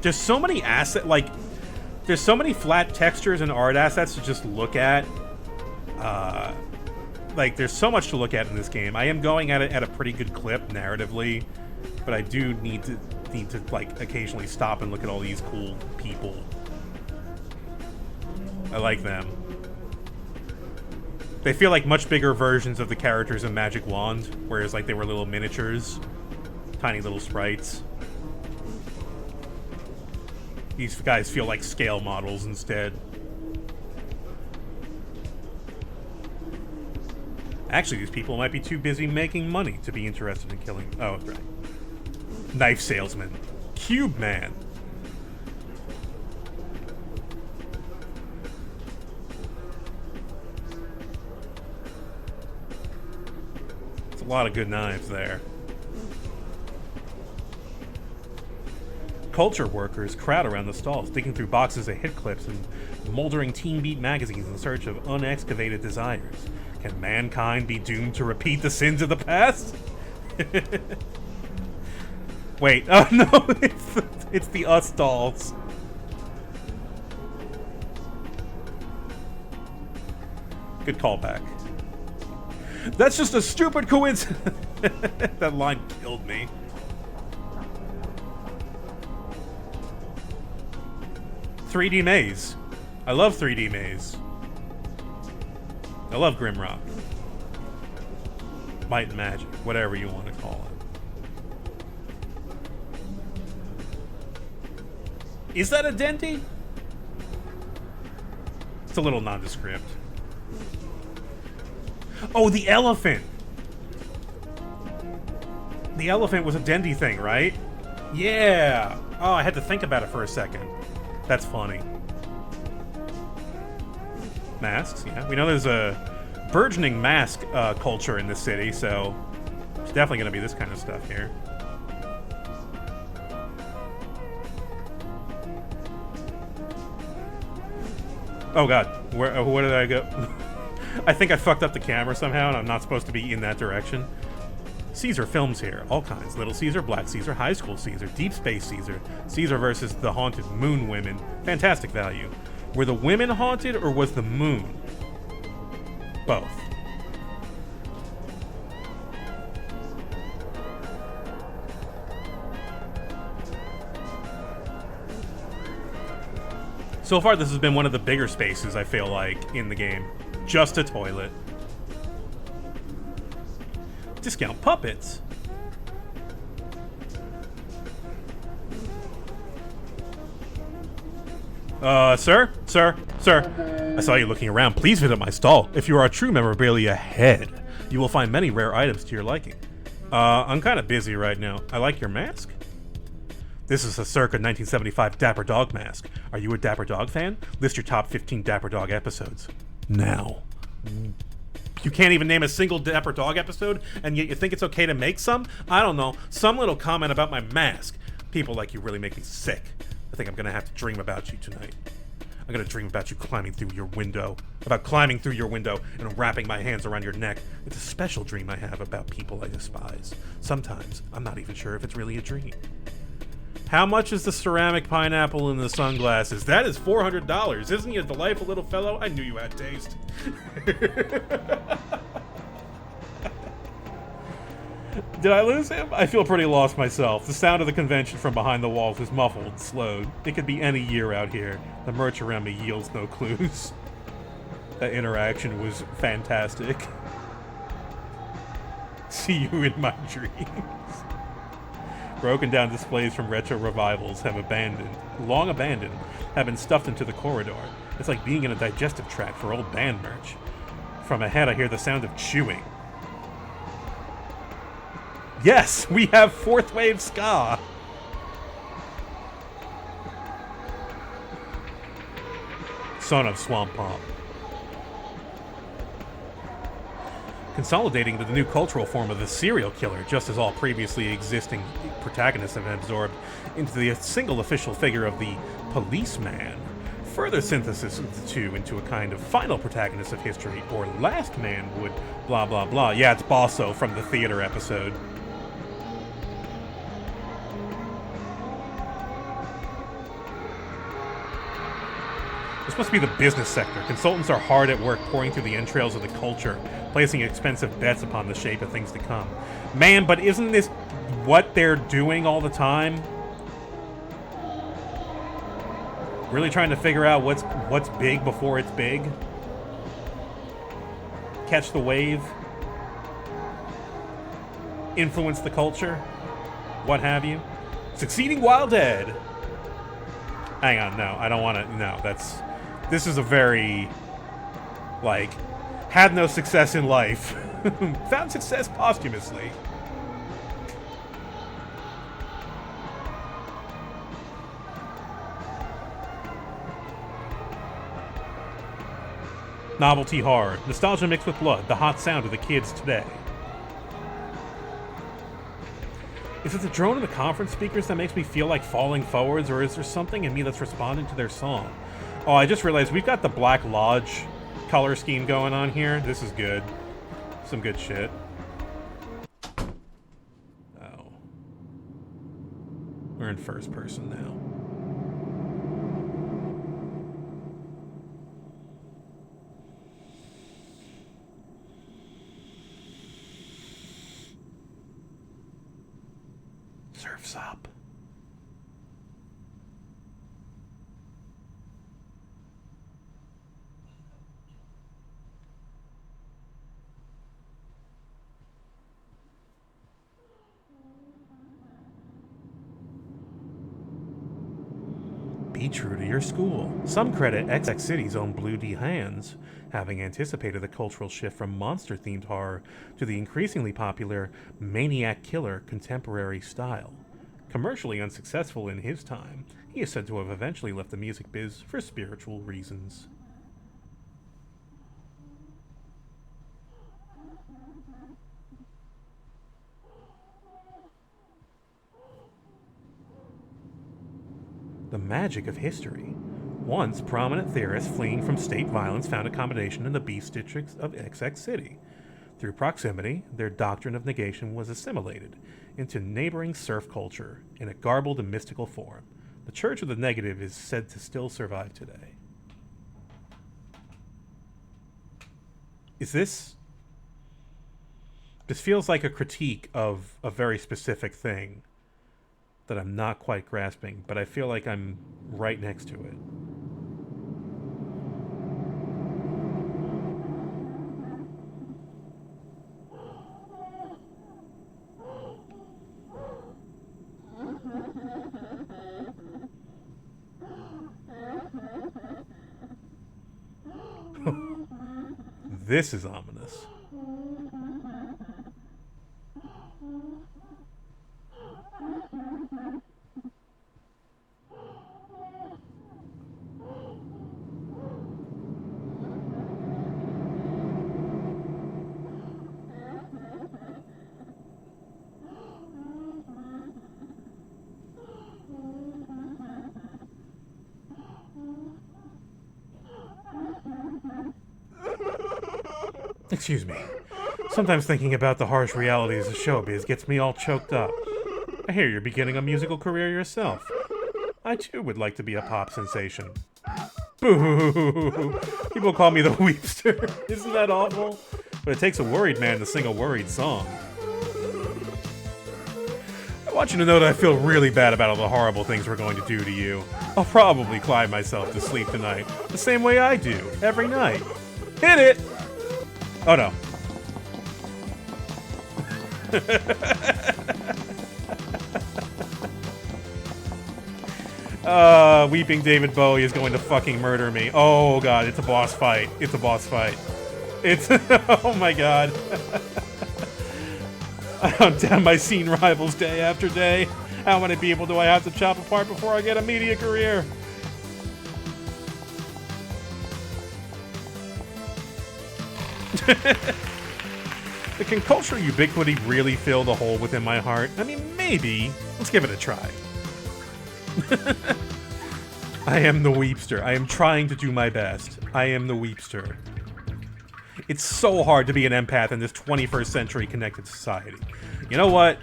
There's so many there's so many flat textures and art assets to just look at. Like, there's so much to look at in this game. I am going at it at a pretty good clip narratively, but I do need to like occasionally stop and look at all these cool people. I like them. They feel like much bigger versions of the characters in Magic Wand, whereas like they were little miniatures, tiny little sprites. These guys feel like scale models instead. Actually, these people might be too busy making money to be interested in killing... Oh, right. Knife salesman. Cube man. It's a lot of good knives there. culture workers crowd around the stalls, digging through boxes of hit clips and moldering Teen Beat magazines in search of unexcavated desires. Can mankind be doomed to repeat the sins of the past? Wait, oh no, it's the us dolls. Good callback. That's just a stupid coincidence. That line killed me. "3D Maze." I love 3D Maze. I love Grimrock. Might and Magic, whatever you want to call it. Is that a Dendy? It's a little nondescript. Oh, the elephant! The elephant was a Dendy thing, right? Yeah! Oh, I had to think about it for a second. That's funny. Masks, yeah. We know there's a burgeoning mask culture in this city, so there's definitely going to be this kind of stuff here. Oh god, where did I go? I think I fucked up the camera somehow, and I'm not supposed to be in that direction. Caesar films here, all kinds. Little Caesar, Black Caesar, High School Caesar, Deep Space Caesar, Caesar versus the Haunted Moon Women. Fantastic value. Were the women haunted, or was the moon? Both. So far, this has been one of the bigger spaces, I feel like, in the game. Just a toilet. Discount puppets. Sir? I saw you looking around. Please visit my stall. If you are a true memorabilia head, you will find many rare items to your liking. I'm kind of busy right now. I like your mask. This is a circa 1975 Dapper Dog mask. Are you a Dapper Dog fan? List your top 15 Dapper Dog episodes. Now. You can't even name a single Dapper Dog episode, and yet you think it's okay to make some? I don't know. Some little comment about my mask. People like you really make me sick. I think I'm gonna have to dream about you tonight. I'm gonna dream about you climbing through your window. About climbing through your window and wrapping my hands around your neck. It's a special dream I have about people I despise. Sometimes, I'm not even sure if it's really a dream. How much is the ceramic pineapple in the sunglasses? That is $400. Isn't he a delightful little fellow? I knew you had taste. Did I lose him? I feel pretty lost myself. The sound of the convention from behind the walls is muffled and slowed. It could be any year out here. The merch around me yields no clues. That interaction was fantastic. See you in my dreams. Broken down displays from retro revivals have long abandoned, have been stuffed into the corridor. It's like being in a digestive tract for old band merch. From ahead, I hear the sound of chewing. Yes, we have fourth wave ska. Son of Swamp Pop. Consolidating the new cultural form of the serial killer, just as all previously existing protagonists have been absorbed into the single official figure of the policeman. Further synthesis of the two into a kind of final protagonist of history, or last man would blah blah blah. Yeah, it's Bosso from the theater episode. This must be the business sector. Consultants are hard at work pouring through the entrails of the culture, placing expensive bets upon the shape of things to come. Man, but isn't this what they're doing all the time? Really trying to figure out what's big before it's big? Catch the wave? Influence the culture? What have you? Succeeding while dead. Hang on, no, I don't want to, no, this is a very, like, had no success in life. Found success posthumously. Novelty horror. Nostalgia mixed with blood. The hot sound of the kids today. Is it the drone in the conference speakers that makes me feel like falling forwards, or is there something in me that's responding to their song? Oh, I just realized we've got the Black Lodge color scheme going on here. This is good. Some good shit. Oh. We're in first person now. Surf's up. Be true to your school. Some credit XX City's own Blue D Hands having anticipated the cultural shift from monster-themed horror to the increasingly popular maniac killer contemporary style. Commercially unsuccessful in his time, he is said to have eventually left the music biz for spiritual reasons. The magic of history. Once prominent theorists fleeing from state violence found accommodation in the beast districts of XX City. Through proximity, their doctrine of negation was assimilated into neighboring surf culture in a garbled and mystical form. The Church of the Negative is said to still survive today. Is this... This feels like a critique of a very specific thing that I'm not quite grasping, but I feel like I'm right next to it. This is ominous. Excuse me. Sometimes thinking about the harsh realities of showbiz gets me all choked up. I hear you're beginning a musical career yourself. I too would like to be a pop sensation. Boo! People call me the Weepster. Isn't that awful? But it takes a worried man to sing a worried song. I want you to know that I feel really bad about all the horrible things we're going to do to you. I'll probably cry myself to sleep tonight, the same way I do, every night. Hit it! Oh no. Weeping David Bowie is going to fucking murder me. Oh god, it's a boss fight. It's a boss fight. It's... oh my god. I hunt down my scene rivals day after day. How many people do I have to chop apart before I get a media career? Can cultural ubiquity really fill the hole within my heart? I mean, maybe. Let's give it a try. I am the Weepster. I am trying to do my best. I am the Weepster. It's so hard to be an empath in this 21st century connected society. You know what?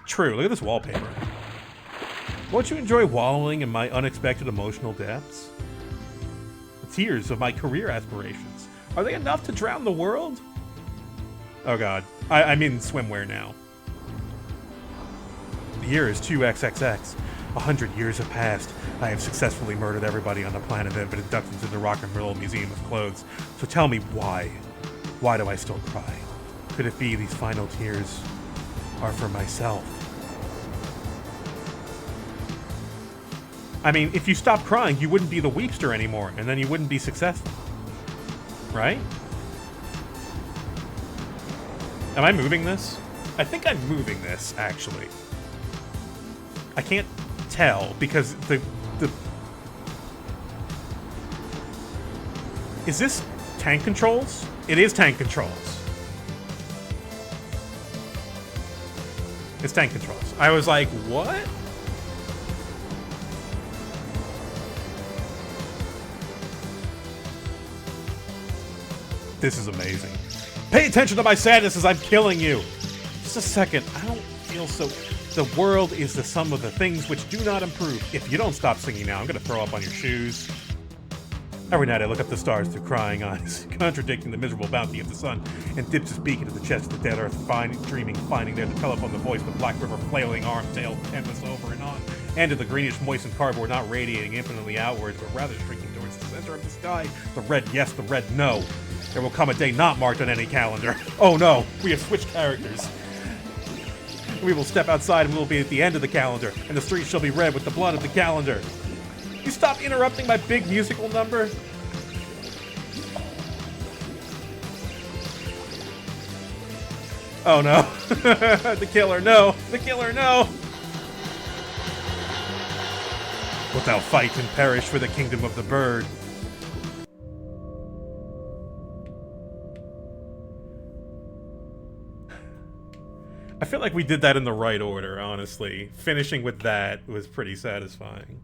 True. Look at this wallpaper. Won't you enjoy wallowing in my unexpected emotional depths? The tears of my career aspirations. Are they enough to drown the world? Oh god. I'm in swimwear now. The year is 2XXX. 100 years have passed. I have successfully murdered everybody on the planet that have been inducted into the Rock and Roll Museum of Clothes. So tell me why? Why do I still cry? Could it be these final tears are for myself? I mean, if you stopped crying, you wouldn't be the Weepster anymore, and then you wouldn't be successful. Right? Am I moving this? I think I'm moving this, actually. I can't tell, because the... Is this tank controls? It is tank controls. It's tank controls. I was like, what? This is amazing. Pay attention to my sadness as I'm killing you. Just a second. I don't feel so... The world is the sum of the things which do not improve. If you don't stop singing now, I'm going to throw up on your shoes. Every night I look up the stars through crying eyes, contradicting the miserable bounty of the sun, and dips his beak into the chest of the dead earth, dreaming, finding there the telephone, the voice, the black river, flailing arm, tail, endless over and on, and to the greenish, moistened cardboard, not radiating infinitely outwards, but rather streaking towards the center of the sky. The red yes, the red no. There will come a day not marked on any calendar. Oh no, we have switched characters. We will step outside and we will be at the end of the calendar, and the streets shall be red with the blood of the calendar. You stop interrupting my big musical number? Oh no. The killer, no. The killer, no. Wilt thou fight and perish for the kingdom of the bird? I feel like we did that in the right order, honestly. Finishing with that was pretty satisfying.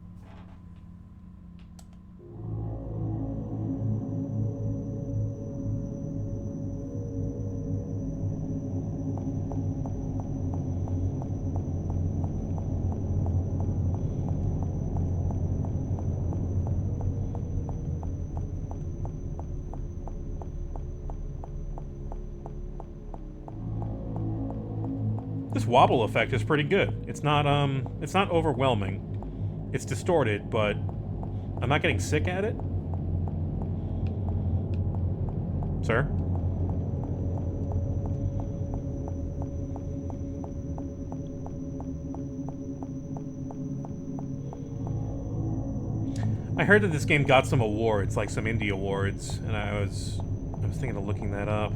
This wobble effect is pretty good. It's not overwhelming. It's distorted, but I'm not getting sick at it. Sir? I heard that this game got some awards, like some indie awards, and I was thinking of looking that up.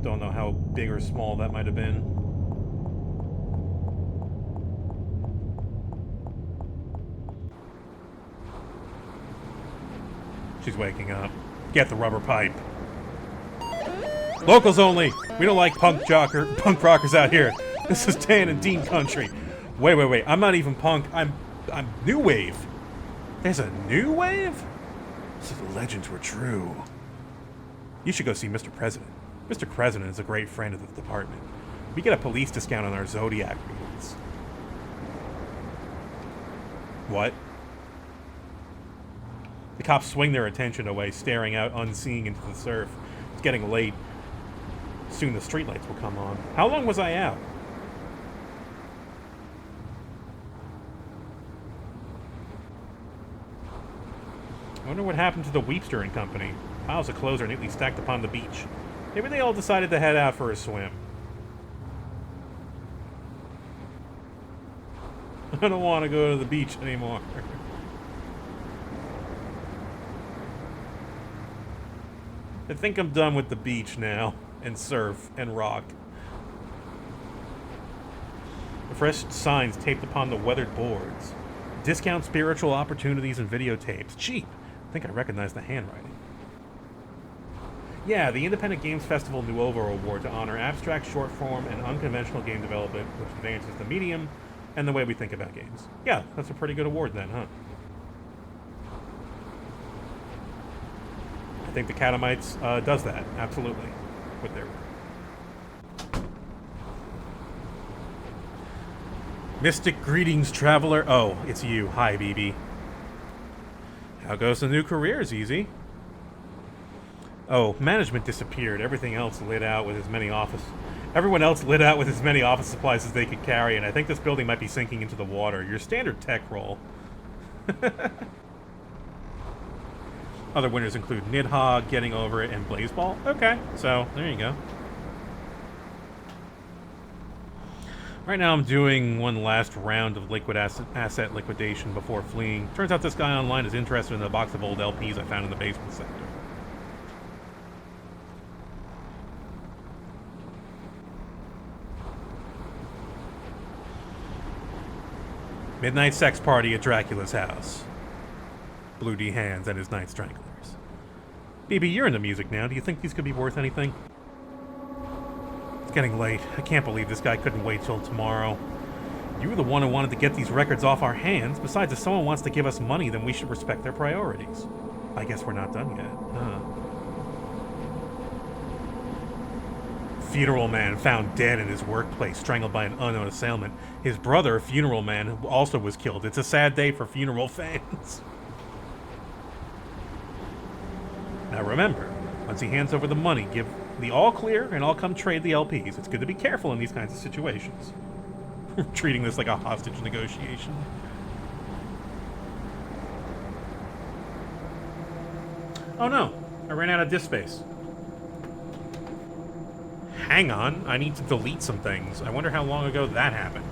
Don't know how big or small that might have been. She's waking up. Get the rubber pipe. Locals only! We don't like punk rockers out here. This is Dan and Dean country. Wait. I'm not even punk. I'm new wave. There's a new wave? So the legends were true. You should go see Mr. President. Mr. President is a great friend of the department. We get a police discount on our Zodiac readings. What? The cops swing their attention away, staring out unseeing into the surf. It's getting late. Soon the streetlights will come on. How long was I out? I wonder what happened to the Weepster and Company. Piles of clothes are neatly stacked upon the beach. Maybe they all decided to head out for a swim. I don't want to go to the beach anymore. I think I'm done with the beach now, and surf, and rock. The fresh signs taped upon the weathered boards. Discount spiritual opportunities and videotapes. Cheap. I think I recognize the handwriting. Yeah, the Independent Games Festival Nuovo Award to honor abstract, short-form, and unconventional game development, which advances the medium and the way we think about games. Yeah, that's a pretty good award then, huh? I think the Catamites does that, absolutely, with their work. Mystic greetings, traveler. Oh, it's you. Hi, BB. How goes the new career, Easy? Oh, management disappeared. Everything else lit out with as many Everyone else lit out with as many office supplies as they could carry, and I think this building might be sinking into the water. Your standard tech role. Other winners include Nidhogg, Getting Over It, and Blazeball. Okay, so there you go. Right now I'm doing one last round of liquid asset liquidation before fleeing. Turns out this guy online is interested in the box of old LPs I found in the basement sector. Midnight sex party at Dracula's house. Blue D Hands and his Night Stranglers. BB, you're into music now. Do you think these could be worth anything? getting late. I can't believe this guy couldn't wait till tomorrow. You were the one who wanted to get these records off our hands. Besides, if someone wants to give us money, then we should respect their priorities. I guess we're not done yet, huh? Funeral man found dead in his workplace, strangled by an unknown assailant. His brother, funeral man, also was killed. It's a sad day for funeral fans. Now remember, once he hands over the money, give the all clear and I'll come trade the LPs. It's good to be careful in these kinds of situations. Treating this like a hostage negotiation. Oh no, I ran out of disk space. Hang on, I need to delete some things. I wonder how long ago that happened.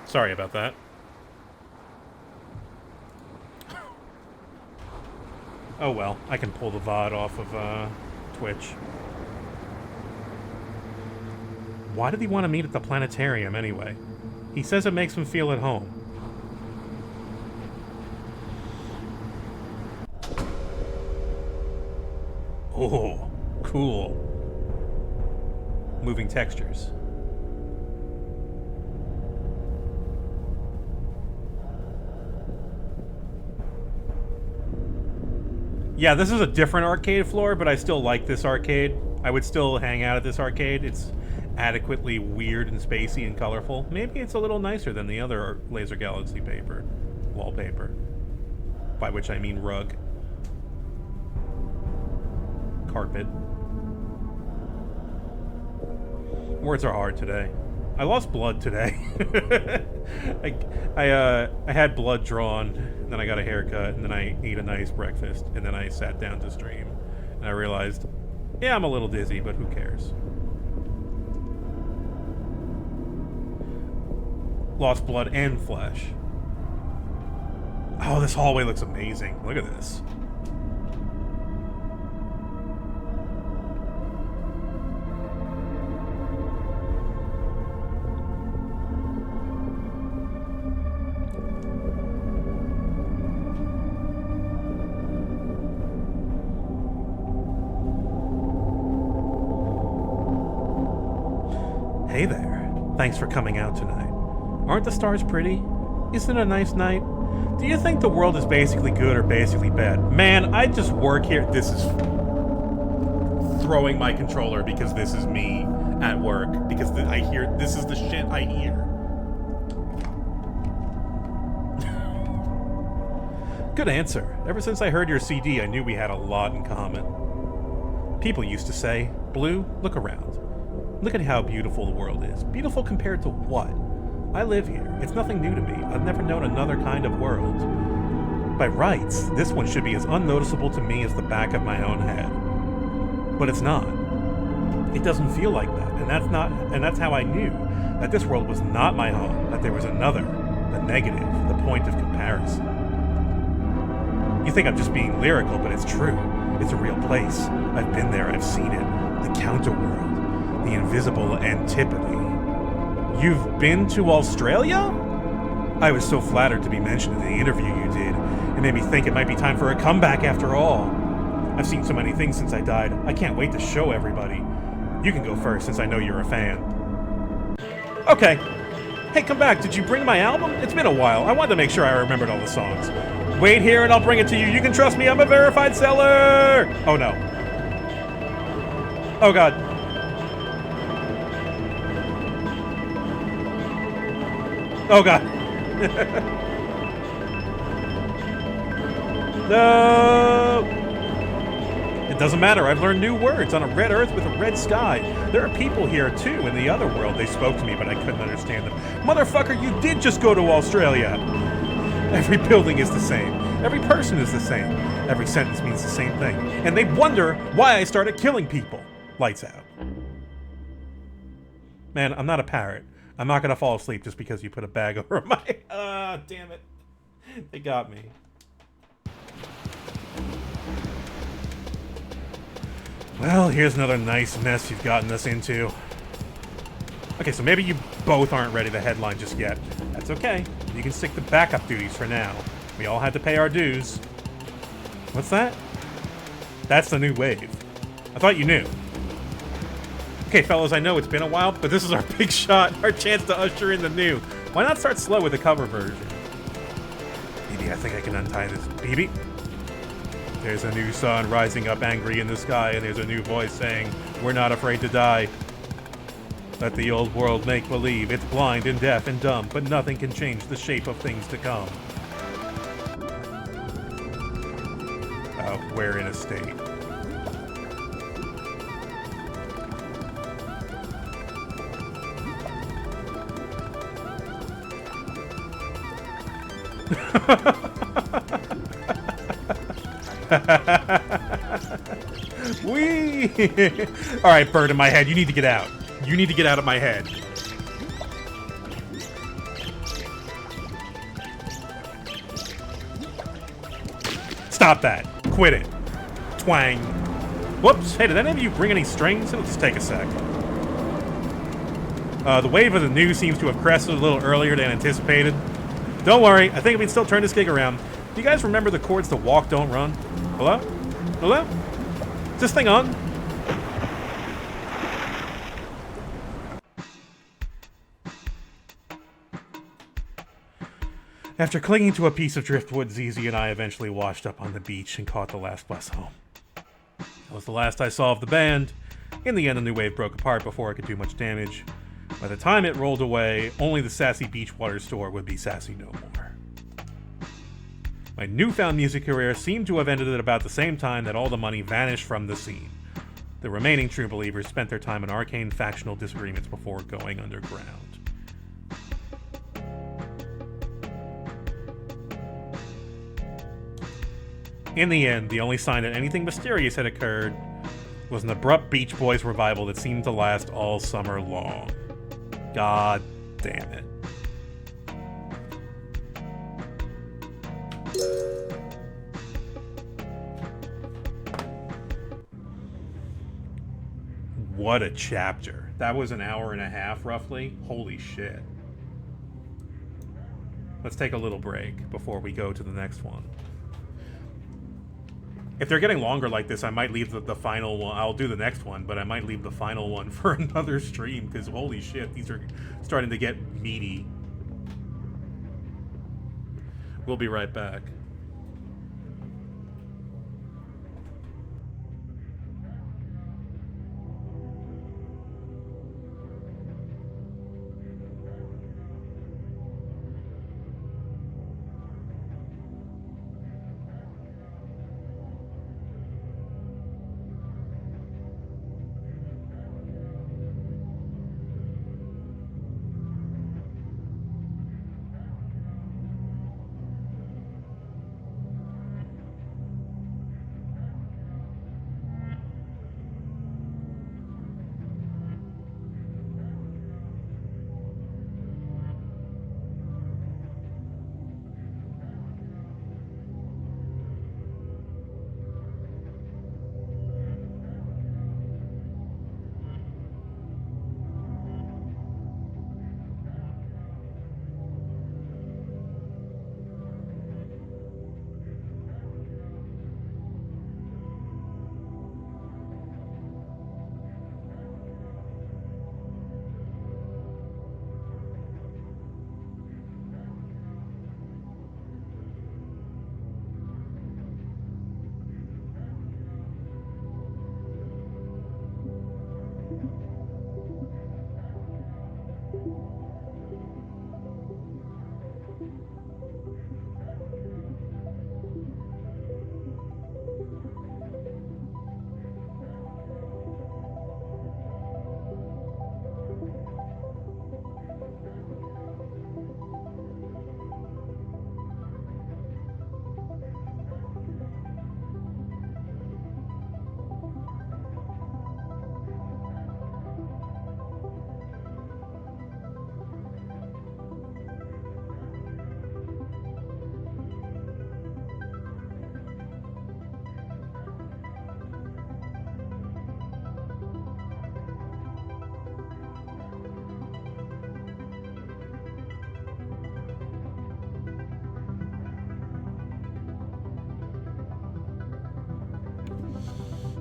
Sorry about that. Oh well, I can pull the VOD off of Twitch. Why did he want to meet at the planetarium anyway? He says it makes him feel at home. Oh, cool. Moving textures. Yeah, this is a different arcade floor, but I still like this arcade. I would still hang out at this arcade. It's adequately weird and spacey and colorful. Maybe it's a little nicer than the other Laser Galaxy paper, wallpaper. By which I mean rug. Carpet. Words are hard today. I lost blood today. I had blood drawn, then I got a haircut, and then I ate a nice breakfast, and then I sat down to stream. And I realized, yeah, I'm a little dizzy, but who cares? Lost blood and flesh. Oh, this hallway looks amazing. Look at this. Hey there. Thanks for coming out tonight. Aren't the stars pretty? Isn't it a nice night? Do you think the world is basically good or basically bad? Man, I just work here. This is throwing my controller because this is me at work. Because I hear, this is the shit I hear. Good answer. Ever since I heard your CD, I knew we had a lot in common. People used to say, Blue, look around. Look at how beautiful the world is. Beautiful compared to what? I live here. It's nothing new to me. I've never known another kind of world. By rights, this one should be as unnoticeable to me as the back of my own head. But it's not. It doesn't feel like that, and that's how I knew that this world was not my home, that there was another, the negative, the point of comparison. You think I'm just being lyrical, but it's true. It's a real place. I've been there, I've seen it. The counterworld. The invisible antipode. You've been to Australia? I was so flattered to be mentioned in the interview you did. It made me think it might be time for a comeback after all. I've seen so many things since I died. I can't wait to show everybody. You can go first since I know you're a fan. Okay. Hey, come back. Did you bring my album? It's been a while. I wanted to make sure I remembered all the songs. Wait here and I'll bring it to you. You can trust me. I'm a verified seller. Oh no. Oh god. Oh god. No! It doesn't matter, I've learned new words on a red earth with a red sky. There are people here too in the other world. They spoke to me, but I couldn't understand them. Motherfucker, you did just go to Australia! Every building is the same. Every person is the same. Every sentence means the same thing. And they wonder why I started killing people. Lights out. Man, I'm not a parrot. I'm not gonna fall asleep just because you put a bag over my... damn it. They got me. Well, here's another nice mess you've gotten us into. Okay, so maybe you both aren't ready to headline just yet. That's okay. You can stick to backup duties for now. We all had to pay our dues. What's that? That's the new wave. I thought you knew. Okay, fellas, I know it's been a while, but this is our big shot, our chance to usher in the new. Why not start slow with the cover version? BB, I think I can untie this. BB? There's a new sun rising up angry in the sky, and there's a new voice saying, we're not afraid to die. Let the old world make believe it's blind and deaf and dumb, but nothing can change the shape of things to come. We're in a state. Wee! Alright, bird in my head, you need to get out. You need to get out of my head. Stop that. Quit it. Twang. Whoops. Hey, did any of you bring any strings? It'll just take a sec. The wave of the new seems to have crested a little earlier than anticipated. Don't worry, I think we can still turn this gig around. Do you guys remember the chords to Walk, Don't Run? Hello? Hello? Is this thing on? After clinging to a piece of driftwood, ZZ and I eventually washed up on the beach and caught the last bus home. That was the last I saw of the band. In the end, the new wave broke apart before it could do much damage. By the time it rolled away, only the Sassy Beachwater store would be sassy no more. My newfound music career seemed to have ended at about the same time that all the money vanished from the scene. The remaining true believers spent their time in arcane factional disagreements before going underground. In the end, the only sign that anything mysterious had occurred was an abrupt Beach Boys revival that seemed to last all summer long. God damn it. What a chapter. That was an hour and a half, roughly. Holy shit. Let's take a little break before we go to the next one. If they're getting longer like this, I might leave the final one. I'll do the next one, but I might leave the final one for another stream, because holy shit, these are starting to get meaty. We'll be right back.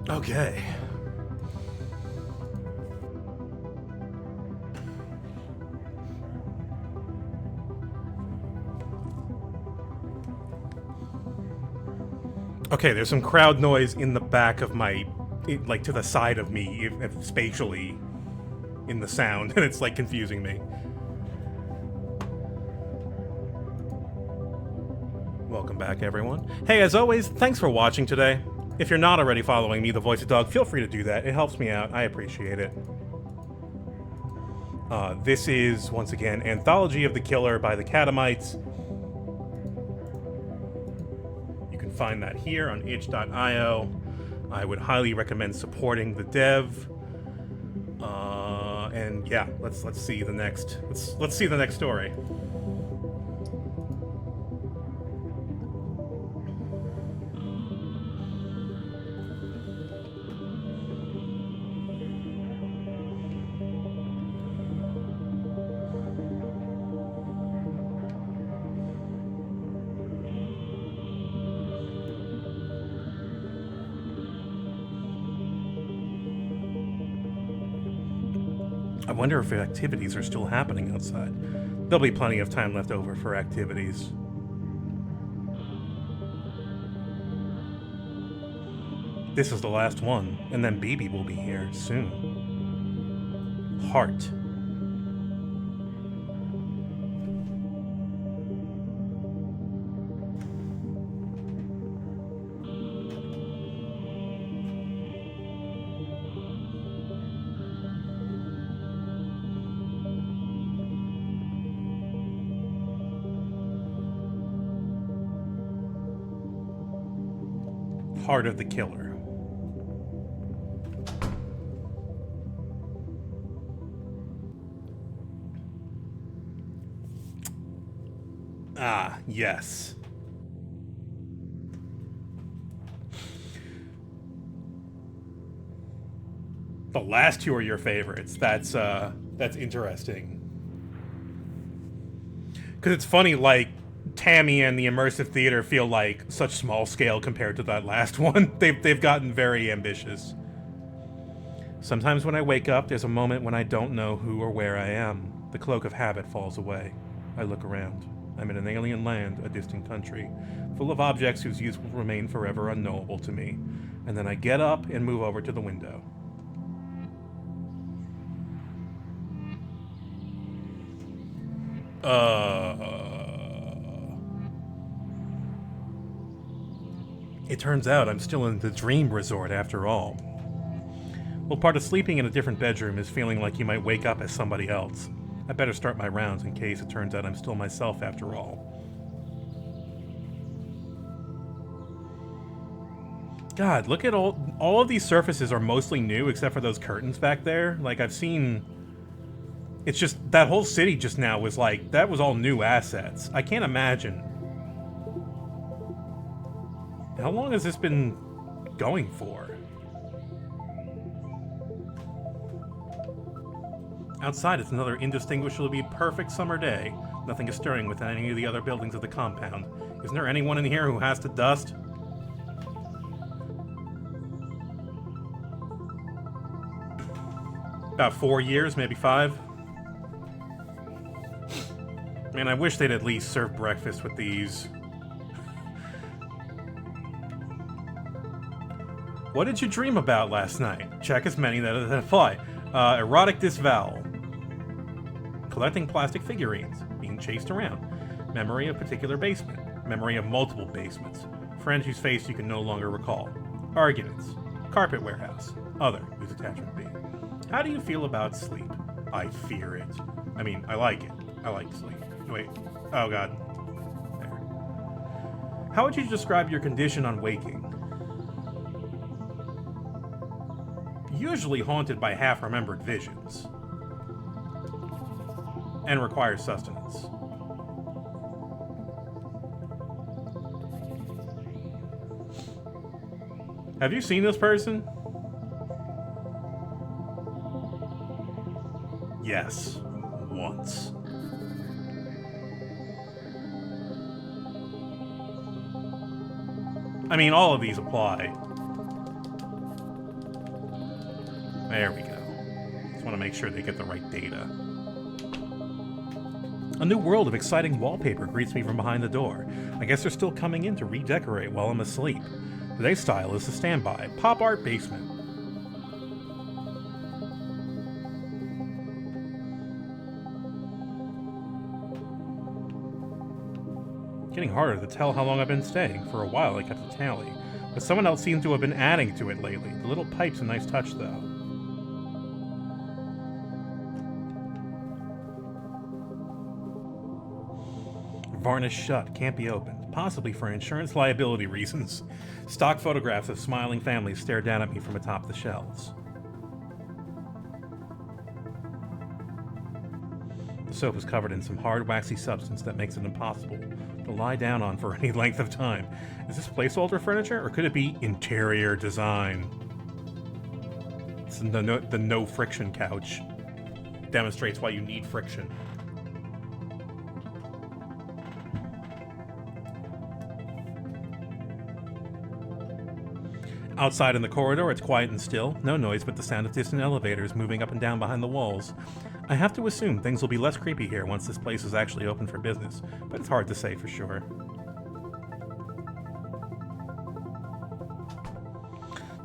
Okay. Okay, there's some crowd noise in the back of my, like to the side of me, spatially, in the sound, and it's like confusing me. Welcome back, everyone. Hey, as always, thanks for watching today. If you're not already following me, The Voice of Dog, feel free to do that. It helps me out. I appreciate it. This is, once again, Anthology of the Killer by the Catamites. You can find that here on itch.io. I would highly recommend supporting the dev. And yeah, let's see the next let's see the next story. I wonder if activities are still happening outside. There'll be plenty of time left over for activities. This is the last one, and then BB will be here soon. Heart. Heart of the Killer. Ah, yes. The last two are your favorites. That's interesting. Because it's funny, like, Tammy and the immersive theater feel like such small scale compared to that last one. They've gotten very ambitious. Sometimes when I wake up, there's a moment when I don't know who or where I am. The cloak of habit falls away. I look around. I'm in an alien land, a distant country, full of objects whose use will remain forever unknowable to me. And then I get up and move over to the window. It turns out I'm still in the dream resort after all. Well, part of sleeping in a different bedroom is feeling like you might wake up as somebody else. I better start my rounds in case it turns out I'm still myself after all. God, look at all of these surfaces are mostly new except for those curtains back there. Like, I've seen... It's just, that whole city just now was like, that was all new assets. I can't imagine. How long has this been going for? Outside, it's another indistinguishably perfect summer day. Nothing is stirring within any of the other buildings of the compound. Isn't there anyone in here who has to dust? About 4 years, maybe 5. Man, I wish they'd at least serve breakfast with these. What did you dream about last night? Check as many that apply. Erotic disavowal. Collecting plastic figurines. Being chased around. Memory of particular basement. Memory of multiple basements. Friend whose face you can no longer recall. Arguments. Carpet warehouse. Other. Whose attachment B. How do you feel about sleep? I fear it. I mean, I like it. I like sleep. Wait. Oh, God. There. How would you describe your condition on waking? Usually haunted by half-remembered visions. And requires sustenance. Have you seen this person? Yes. Once. I mean, all of these apply. There we go. Just want to make sure they get the right data. A new world of exciting wallpaper greets me from behind the door. I guess they're still coming in to redecorate while I'm asleep. Today's style is the standby pop art basement. Getting harder to tell how long I've been staying. For a while I kept a tally, but someone else seems to have been adding to it lately. The little pipe's a nice touch, though. Varnished shut, can't be opened, possibly for insurance liability reasons. Stock photographs of smiling families stare down at me from atop the shelves. The soap is covered in some hard, waxy substance that makes it impossible to lie down on for any length of time. Is this placeholder furniture, or could it be interior design? It's the no friction couch. Demonstrates why you need friction. Outside in the corridor, it's quiet and still. No noise but the sound of distant elevators moving up and down behind the walls. I have to assume things will be less creepy here once this place is actually open for business, but it's hard to say for sure.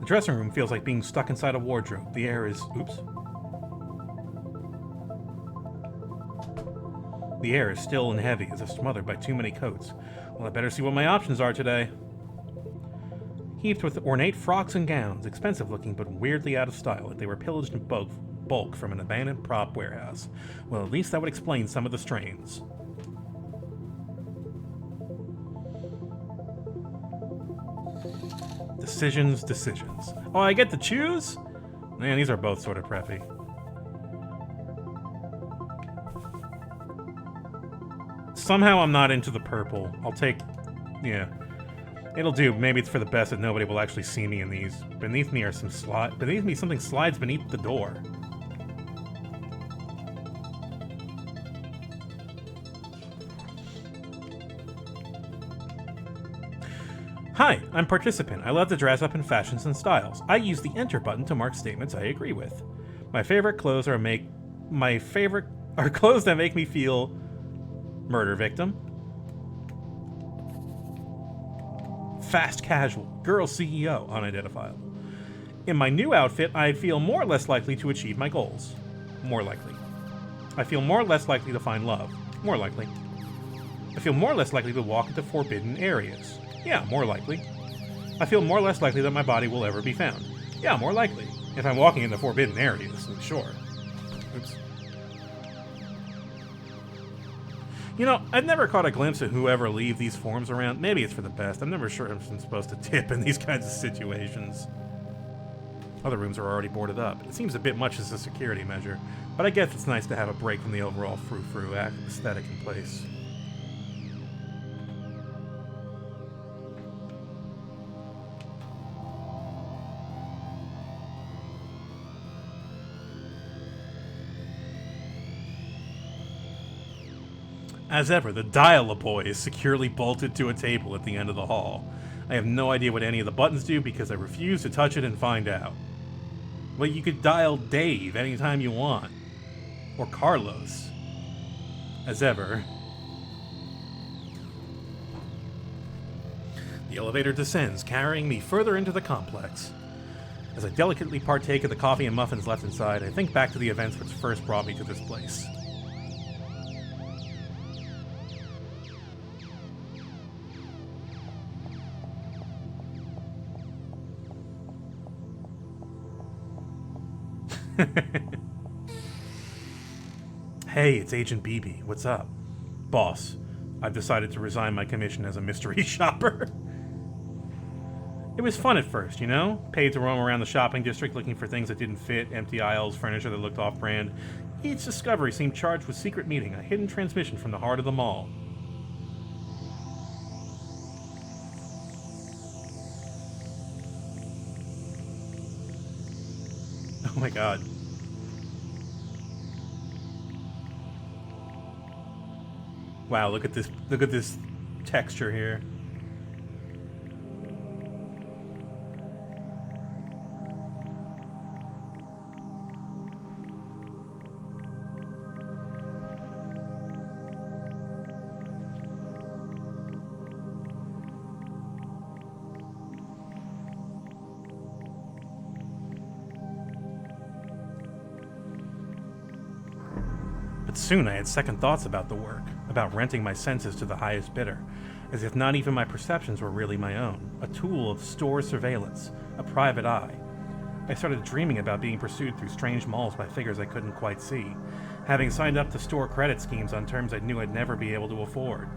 The dressing room feels like being stuck inside a wardrobe. The air is... oops. The air is still and heavy, as if smothered by too many coats. Well, I better see what my options are today. Heaped with ornate frocks and gowns, expensive looking but weirdly out of style, like they were pillaged in bulk from an abandoned prop warehouse. Well, at least that would explain some of the strains. Decisions. Oh, I get to choose? Man, these are both sort of preppy. Somehow I'm not into the purple. I'll take... yeah. It'll do. Maybe it's for the best that nobody will actually see me in these. Beneath me are some beneath me something slides beneath the door. Hi, I'm Participant. I love to dress up in fashions and styles. I use the Enter button to mark statements I agree with. My favorite clothes are clothes that make me feel murder victim. Fast casual, girl CEO, unidentifiable. In my new outfit, I feel more or less likely to achieve my goals. More likely. I feel more or less likely to find love. More likely. I feel more or less likely to walk into forbidden areas. Yeah, more likely. I feel more or less likely that my body will ever be found. Yeah, more likely. If I'm walking into forbidden areas, then sure. Oops. You know, I've never caught a glimpse of whoever leave these forms around. Maybe it's for the best. I'm never sure if I'm supposed to tip in these kinds of situations. Other rooms are already boarded up. It seems a bit much as a security measure, but I guess it's nice to have a break from the overall frou-frou aesthetic in place. As ever, the dial-a-boy is securely bolted to a table at the end of the hall. I have no idea what any of the buttons do because I refuse to touch it and find out. Well, you could dial Dave anytime you want. Or Carlos. As ever. The elevator descends, carrying me further into the complex. As I delicately partake of the coffee and muffins left inside, I think back to the events which first brought me to this place. Hey, it's Agent BB. What's up? Boss, I've decided to resign my commission as a mystery shopper. It was fun at first, you know? Paid to roam around the shopping district looking for things that didn't fit, empty aisles, furniture that looked off-brand. Each discovery seemed charged with secret meaning, a hidden transmission from the heart of the mall. Oh my god. Wow, look at this texture here. But soon I had second thoughts about the work, about renting my senses to the highest bidder, as if not even my perceptions were really my own, a tool of store surveillance, a private eye. I started dreaming about being pursued through strange malls by figures I couldn't quite see, having signed up to store credit schemes on terms I knew I'd never be able to afford.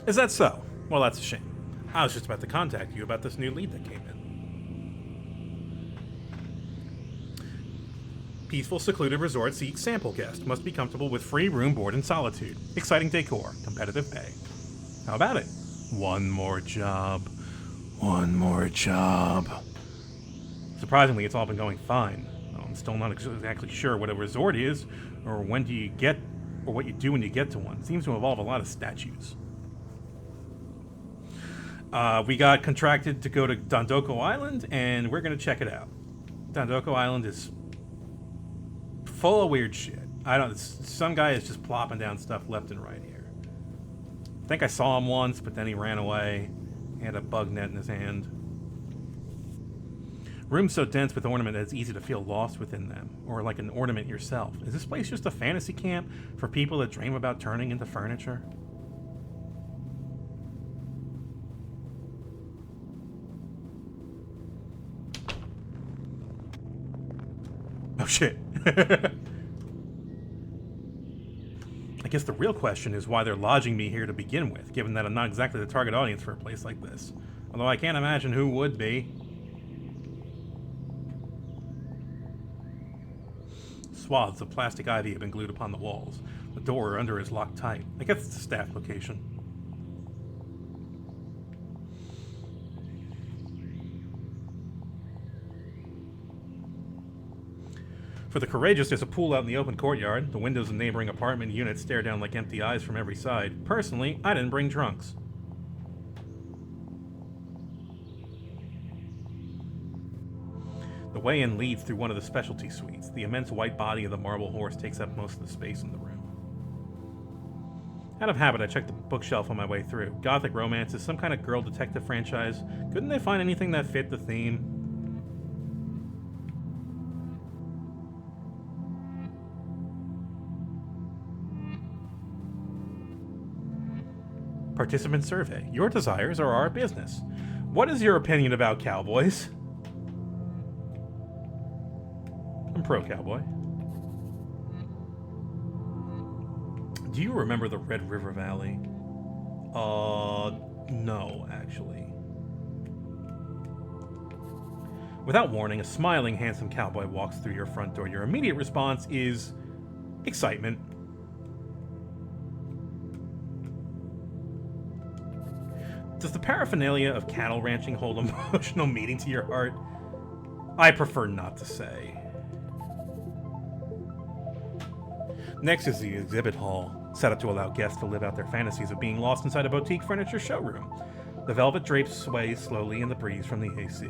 Is that so? Well, that's a shame. I was just about to contact you about this new lead that came in. Peaceful, secluded resort seeks sample guest. Must be comfortable with free room, board, and solitude. Exciting decor. Competitive pay. How about it? One more job. One more job. Surprisingly, it's all been going fine. I'm still not exactly sure what a resort is, or when do you get, or what you do when you get to one. It seems to involve a lot of statues. We got contracted to go to Dondoko Island, and we're going to check it out. Dondoko Island is full of weird shit. Some guy is just plopping down stuff left and right here. I think I saw him once, but then he ran away. He had a bug net in his hand. Rooms so dense with ornament that it's easy to feel lost within them, or like an ornament yourself. Is this place just a fantasy camp for people that dream about turning into furniture? Oh shit. I guess the real question is why they're lodging me here to begin with, given that I'm not exactly the target audience for a place like this. Although I can't imagine who would be. Swaths of plastic ivy have been glued upon the walls. The door under is locked tight. I guess it's a staff location. For the courageous, there's a pool out in the open courtyard. The windows of neighboring apartment units stare down like empty eyes from every side. Personally, I didn't bring trunks. The way in leads through one of the specialty suites. The immense white body of the marble horse takes up most of the space in the room. Out of habit, I checked the bookshelf on my way through. Gothic romances, some kind of girl detective franchise. Couldn't they find anything that fit the theme? Participant survey. Your desires are our business. What is your opinion about cowboys? I'm pro-cowboy. Do you remember the Red River Valley? No, actually. Without warning, a smiling, handsome cowboy walks through your front door. Your immediate response is excitement. Does the paraphernalia of cattle ranching hold emotional meaning to your heart? I prefer not to say. Next is the exhibit hall, set up to allow guests to live out their fantasies of being lost inside a boutique furniture showroom. The velvet drapes sway slowly in the breeze from the AC.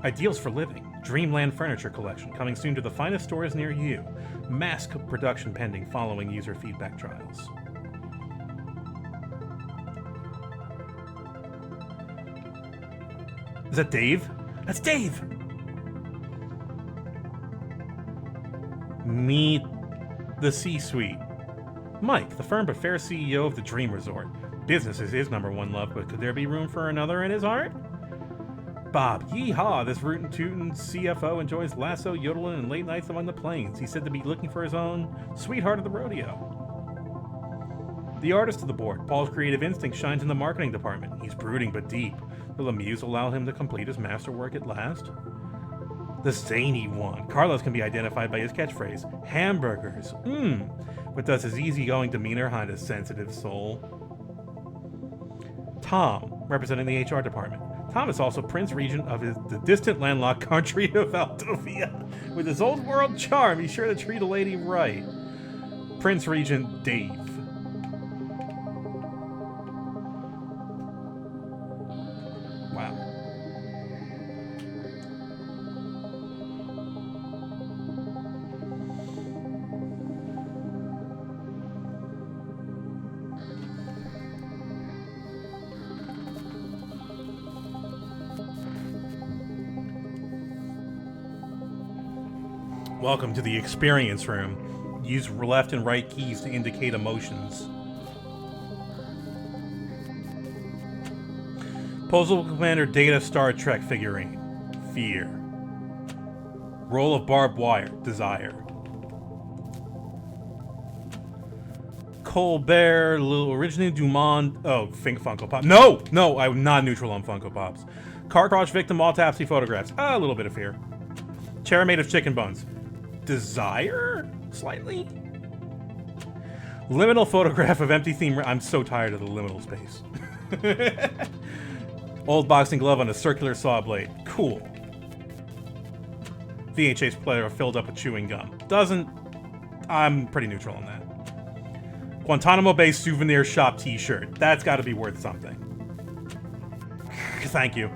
Ideals for living. Dreamland Furniture Collection, coming soon to the finest stores near you. Mass production pending following user feedback trials. Is that Dave? That's Dave! Meet the C-suite. Mike, the firm but fair CEO of the Dream Resort. Business is his number one love, but could there be room for another in his heart? Bob, yeehaw, this rootin' tootin' CFO enjoys lasso, yodeling, and late nights among the plains. He's said to be looking for his own sweetheart of the rodeo. The artist of the board, Paul's creative instinct shines in the marketing department. He's brooding but deep. Will the muse allow him to complete his masterwork at last? The zany one. Carlos can be identified by his catchphrase, hamburgers. But does his easygoing demeanor hide a sensitive soul? Tom, representing the HR department. Tom is also Prince Regent of the distant landlocked country of Aldovia. With his old world charm, he's sure to treat a lady right. Prince Regent Dave. Wow. Welcome to the experience room. Use left and right keys to indicate emotions. Postal Commander Data Star Trek figurine. Fear. Roll of barbed wire. Desire. Colbert, Origine du Monde. Oh, Funko Pop. No, I'm not neutral on Funko Pops. Car crash victim autopsy photographs. A little bit of fear. Chair made of chicken bones. Desire? Slightly? Liminal photograph of empty theme. I'm so tired of the liminal space. Old boxing glove on a circular saw blade. Cool. VHS player filled up with chewing gum. Doesn't. I'm pretty neutral on that. Guantanamo Bay souvenir shop t-shirt. That's got to be worth something. Thank you.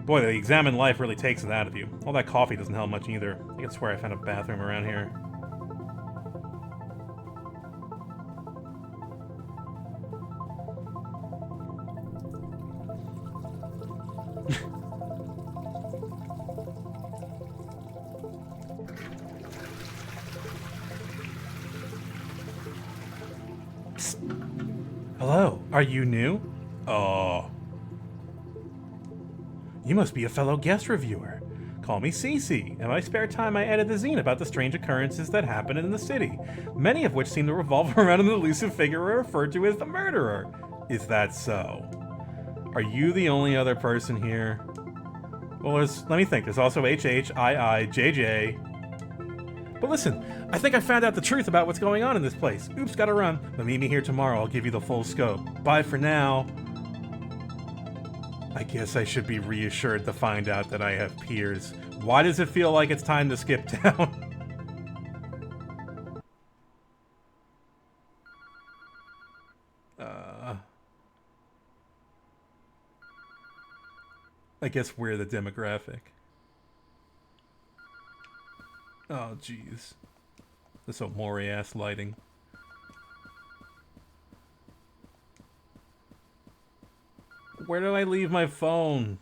Boy, the examine life really takes it out of you. All that coffee doesn't help much either. I can swear I found a bathroom around here. Hello, are you new? Oh. You must be a fellow guest reviewer. Call me Cece. In my spare time, I edit the zine about the strange occurrences that happen in the city, many of which seem to revolve around an elusive figure referred to as the murderer. Is that so? Are you the only other person here? Well, let me think. There's also HH, II, JJ. But listen, I think I found out the truth about what's going on in this place. Oops, gotta run. But meet me here tomorrow. I'll give you the full scope. Bye for now. I guess I should be reassured to find out that I have peers. Why does it feel like it's time to skip town? I guess we're the demographic. Oh, jeez. This Omori-ass lighting. Where do I leave my phone?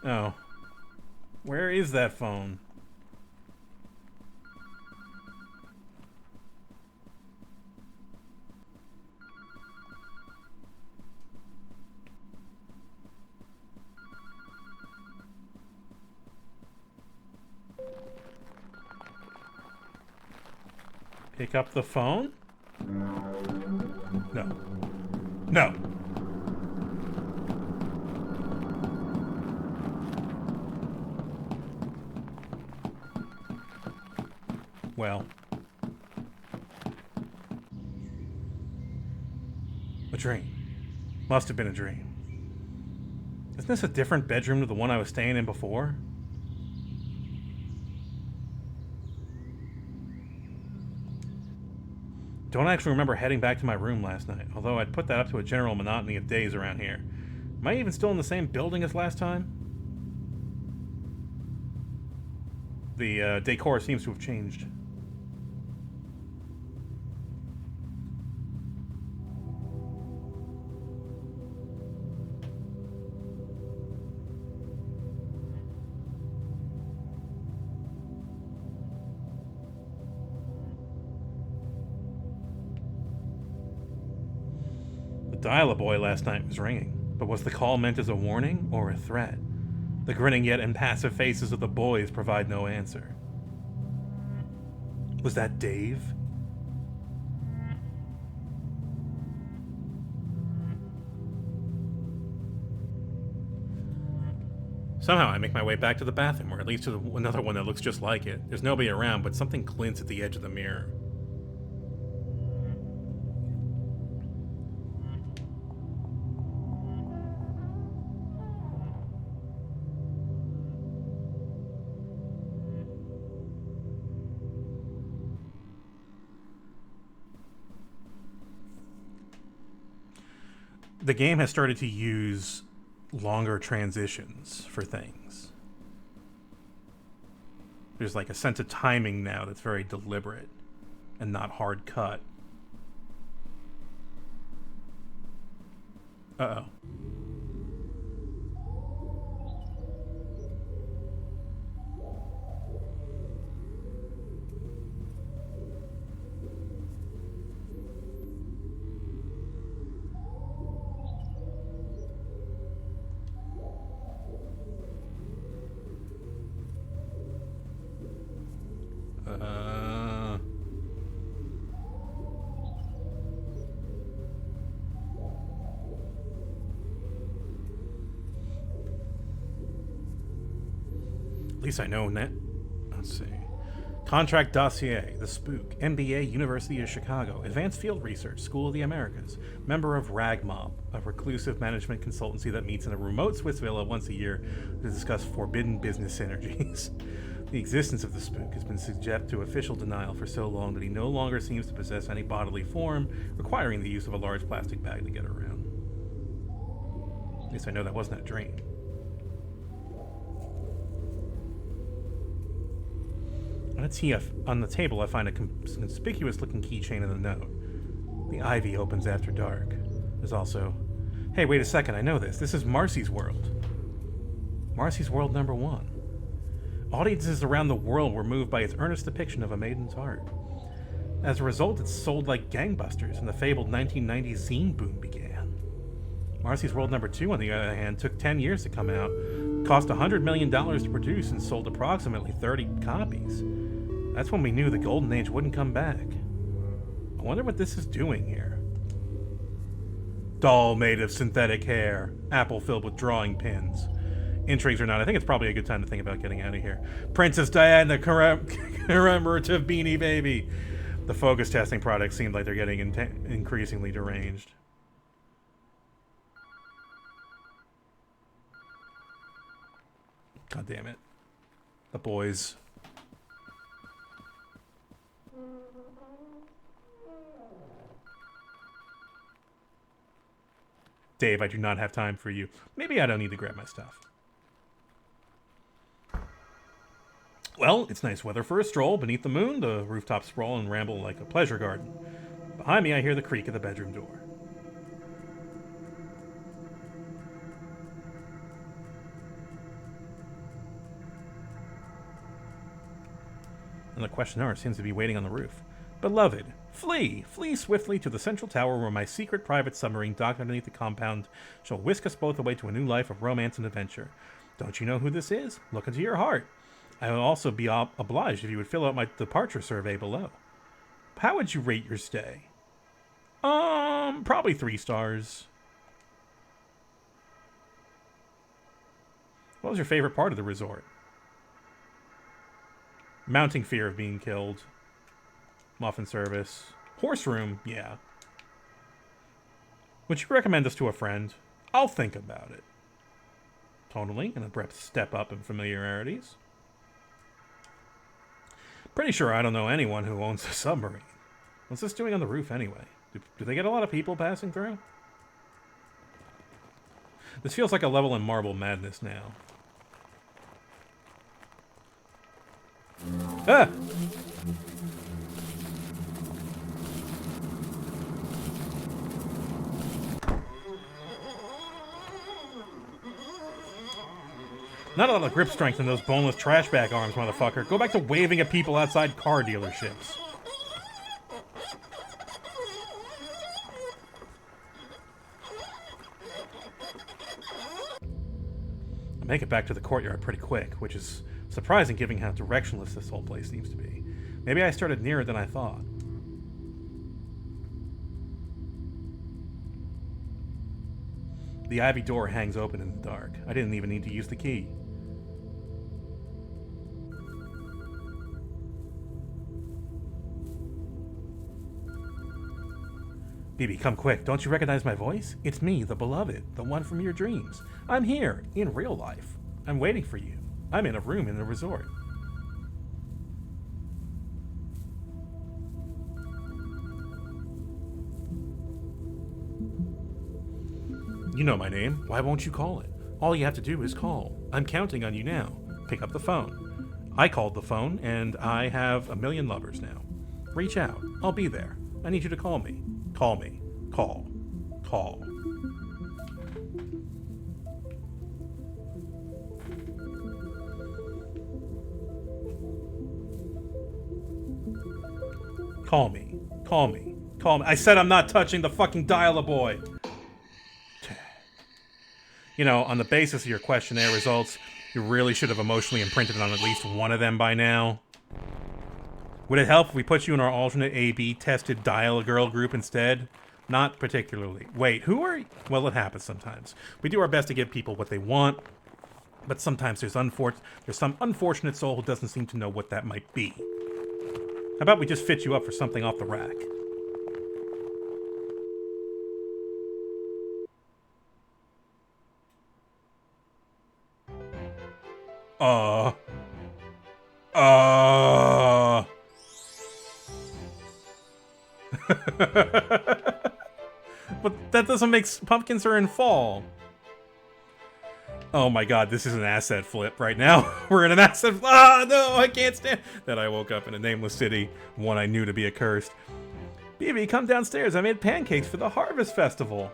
Oh. Where is that phone? Pick up the phone? No. No. Well. A dream. Must have been a dream. Isn't this a different bedroom to the one I was staying in before? Don't actually remember heading back to my room last night, although I'd put that up to a general monotony of days around here. Am I even still in the same building as last time? The decor seems to have changed. The dial-a-boy last night was ringing, but was the call meant as a warning or a threat? The grinning yet impassive faces of the boys provide no answer. Was that Dave? Somehow I make my way back to the bathroom, or at least to another one that looks just like it. There's nobody around, but something glints at the edge of the mirror. The game has started to use longer transitions for things. There's like a sense of timing now that's very deliberate and not hard cut. Uh-oh. At least I know that. Let's see. Contract dossier, The Spook, MBA, University of Chicago, Advanced Field Research, School of the Americas, member of Ragmob, a reclusive management consultancy that meets in a remote Swiss villa once a year to discuss forbidden business synergies. The existence of the Spook has been subject to official denial for so long that he no longer seems to possess any bodily form, requiring the use of a large plastic bag to get around. At least I know that wasn't a dream. On the table, I find a conspicuous-looking keychain in the note. The ivy opens after dark. There's also... Hey, wait a second, I know this. This is Marcy's World. Marcy's World #1. Audiences around the world were moved by its earnest depiction of a maiden's heart. As a result, it sold like gangbusters, and the fabled 1990s zine boom began. Marcy's World #2, on the other hand, took 10 years to come out, cost $100 million to produce, and sold approximately 30 copies. That's when we knew the golden age wouldn't come back. I wonder what this is doing here. Doll made of synthetic hair. Apple filled with drawing pins. Intrigues or not, I think it's probably a good time to think about getting out of here. Princess Diana commemorative Beanie Baby. The focus testing products seem like they're getting increasingly deranged. God damn it. The boys. Dave, I do not have time for you. Maybe I don't need to grab my stuff. Well, it's nice weather for a stroll. Beneath the moon, the rooftops sprawl and ramble like a pleasure garden. Behind me, I hear the creak of the bedroom door. And the questioner seems to be waiting on the roof. Beloved, flee! Flee swiftly to the central tower where my secret private submarine docked underneath the compound shall whisk us both away to a new life of romance and adventure. Don't you know who this is? Look into your heart. I would also be obliged if you would fill out my departure survey below. How would you rate your stay? Probably 3 stars. What was your favorite part of the resort? Mounting fear of being killed. Muffin service. Horse room, yeah. Would you recommend us to a friend? I'll think about it. Totally, an abrupt step up in familiarities. Pretty sure I don't know anyone who owns a submarine. What's this doing on the roof anyway? Do they get a lot of people passing through? This feels like a level in Marble Madness now. Ah! Not a lot of grip strength in those boneless trash bag arms, motherfucker. Go back to waving at people outside car dealerships. I make it back to the courtyard pretty quick, which is surprising given how directionless this whole place seems to be. Maybe I started nearer than I thought. The ivy door hangs open in the dark. I didn't even need to use the key. Bibi, come quick. Don't you recognize my voice? It's me, the beloved, the one from your dreams. I'm here, in real life. I'm waiting for you. I'm in a room in the resort. You know my name. Why won't you call it? All you have to do is call. I'm counting on you now. Pick up the phone. I called the phone, and I have 1 million lovers now. Reach out. I'll be there. I need you to call me. Call me. Call. Call. Call me. Call me. Call me. I said I'm not touching the fucking dial-a-boy. You know, on the basis of your questionnaire results, you really should have emotionally imprinted on at least one of them by now. Would it help if we put you in our alternate A/B tested Dial-A-Girl group instead? Not particularly. Wait, who are you? Well, it happens sometimes. We do our best to give people what they want, but sometimes there's some unfortunate soul who doesn't seem to know what that might be. How about we just fit you up for something off the rack? But that doesn't make pumpkins are in fall. Oh my god, this is an asset flip right now. We're in an asset. Ah, no, I can't stand that. I woke up in a nameless city, one I knew to be accursed. BB, come downstairs. I made pancakes for the Harvest Festival.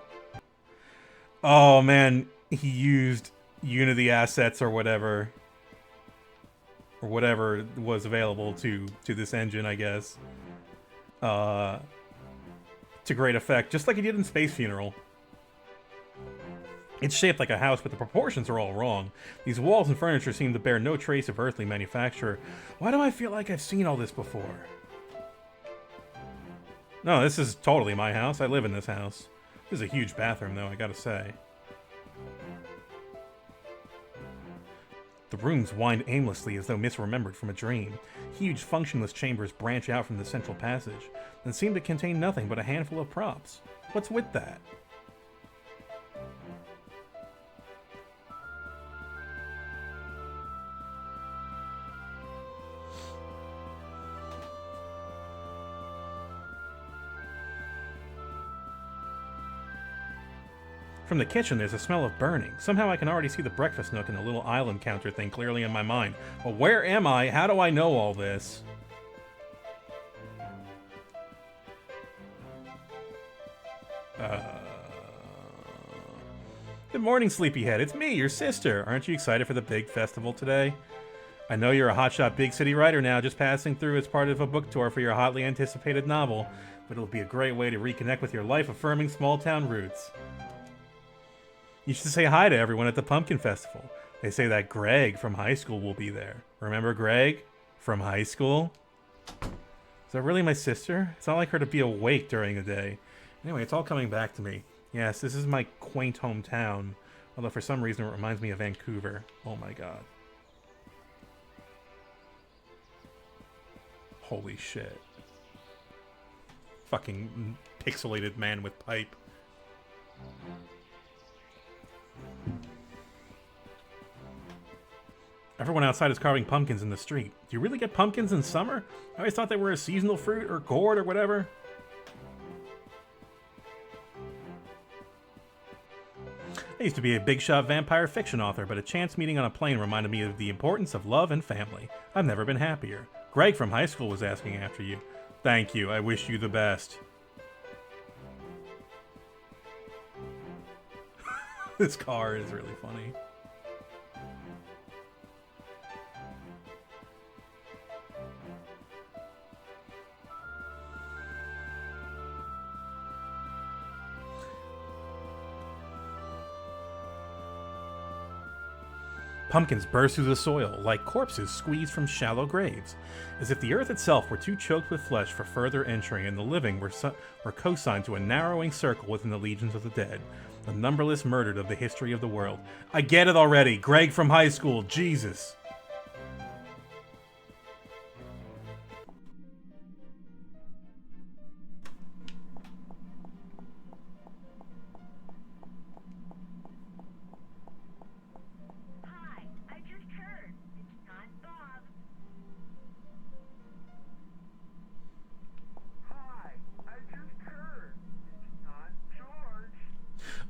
Oh man, he used Unity assets or whatever was available to this engine, I guess. To great effect, just like he did in Space Funeral. It's shaped like a house, but the proportions are all wrong. These walls and furniture seem to bear no trace of earthly manufacture. Why do I feel like I've seen all this before? No, this is totally my house. I live in this house. This is a huge bathroom, though, I gotta say. The rooms wind aimlessly as though misremembered from a dream. Huge, functionless chambers branch out from the central passage, and seem to contain nothing but a handful of props. What's with that? From the kitchen, there's a smell of burning. Somehow I can already see the breakfast nook and the little island counter thing clearly in my mind. But where am I? How do I know all this? Good morning, sleepyhead. It's me, your sister. Aren't you excited for the big festival today? I know you're a hotshot big city writer now, just passing through as part of a book tour for your hotly anticipated novel. But it'll be a great way to reconnect with your life-affirming small-town roots. You should say hi to everyone at the Pumpkin Festival. They say that Greg from high school will be there. Remember Greg from high school? Is that really my sister? It's not like her to be awake during the day. Anyway, it's all coming back to me. Yes, this is my quaint hometown. Although for some reason it reminds me of Vancouver. Oh my god. Holy shit. Fucking pixelated man with pipe. Everyone outside is carving pumpkins in the street. Do you really get pumpkins in summer? I always thought they were a seasonal fruit or gourd or whatever. I used to be a big shot vampire fiction author, but a chance meeting on a plane reminded me of the importance of love and family. I've never been happier. Greg from high school was asking after you. Thank you. I wish you the best. This car is really funny. Pumpkins burst through the soil, like corpses squeezed from shallow graves, as if the earth itself were too choked with flesh for further entry, and the living were co-signed to a narrowing circle within the legions of the dead, the numberless murdered of the history of the world. I get it already! Greg from high school, Jesus!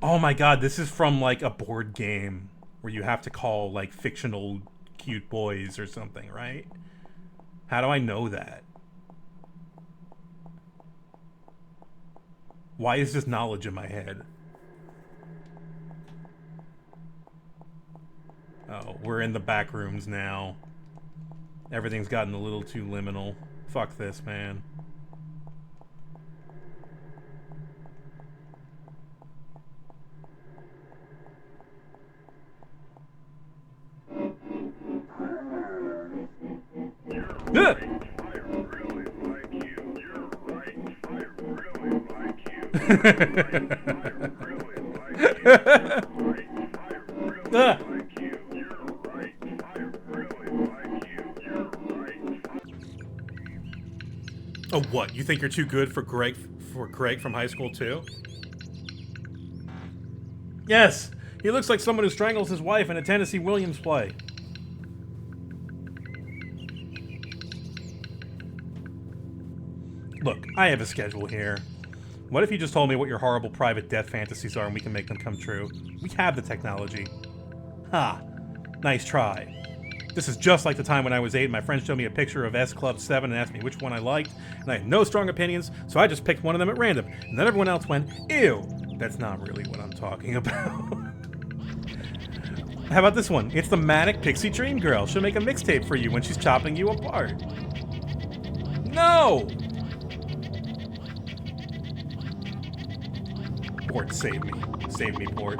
Oh my god, this is from like a board game where you have to call like fictional cute boys or something, right? How do I know that? Why is this knowledge in my head? Oh, we're in the back rooms now. Everything's gotten a little too liminal. Fuck this, man. Oh, what? You think you're too good for Greg from high school too? Yes, he looks like someone who strangles his wife in a Tennessee Williams play. Look, I have a schedule here. What if you just told me what your horrible private death fantasies are and we can make them come true? We have the technology. Ha! Nice try. This is just like the time when I was 8 and my friend showed me a picture of S Club 7 and asked me which one I liked, and I had no strong opinions, so I just picked one of them at random, and then everyone else went, ew! That's not really what I'm talking about. How about this one? It's the Manic Pixie Dream Girl. She'll make a mixtape for you when she's chopping you apart. No! Port, save me. Save me, Port.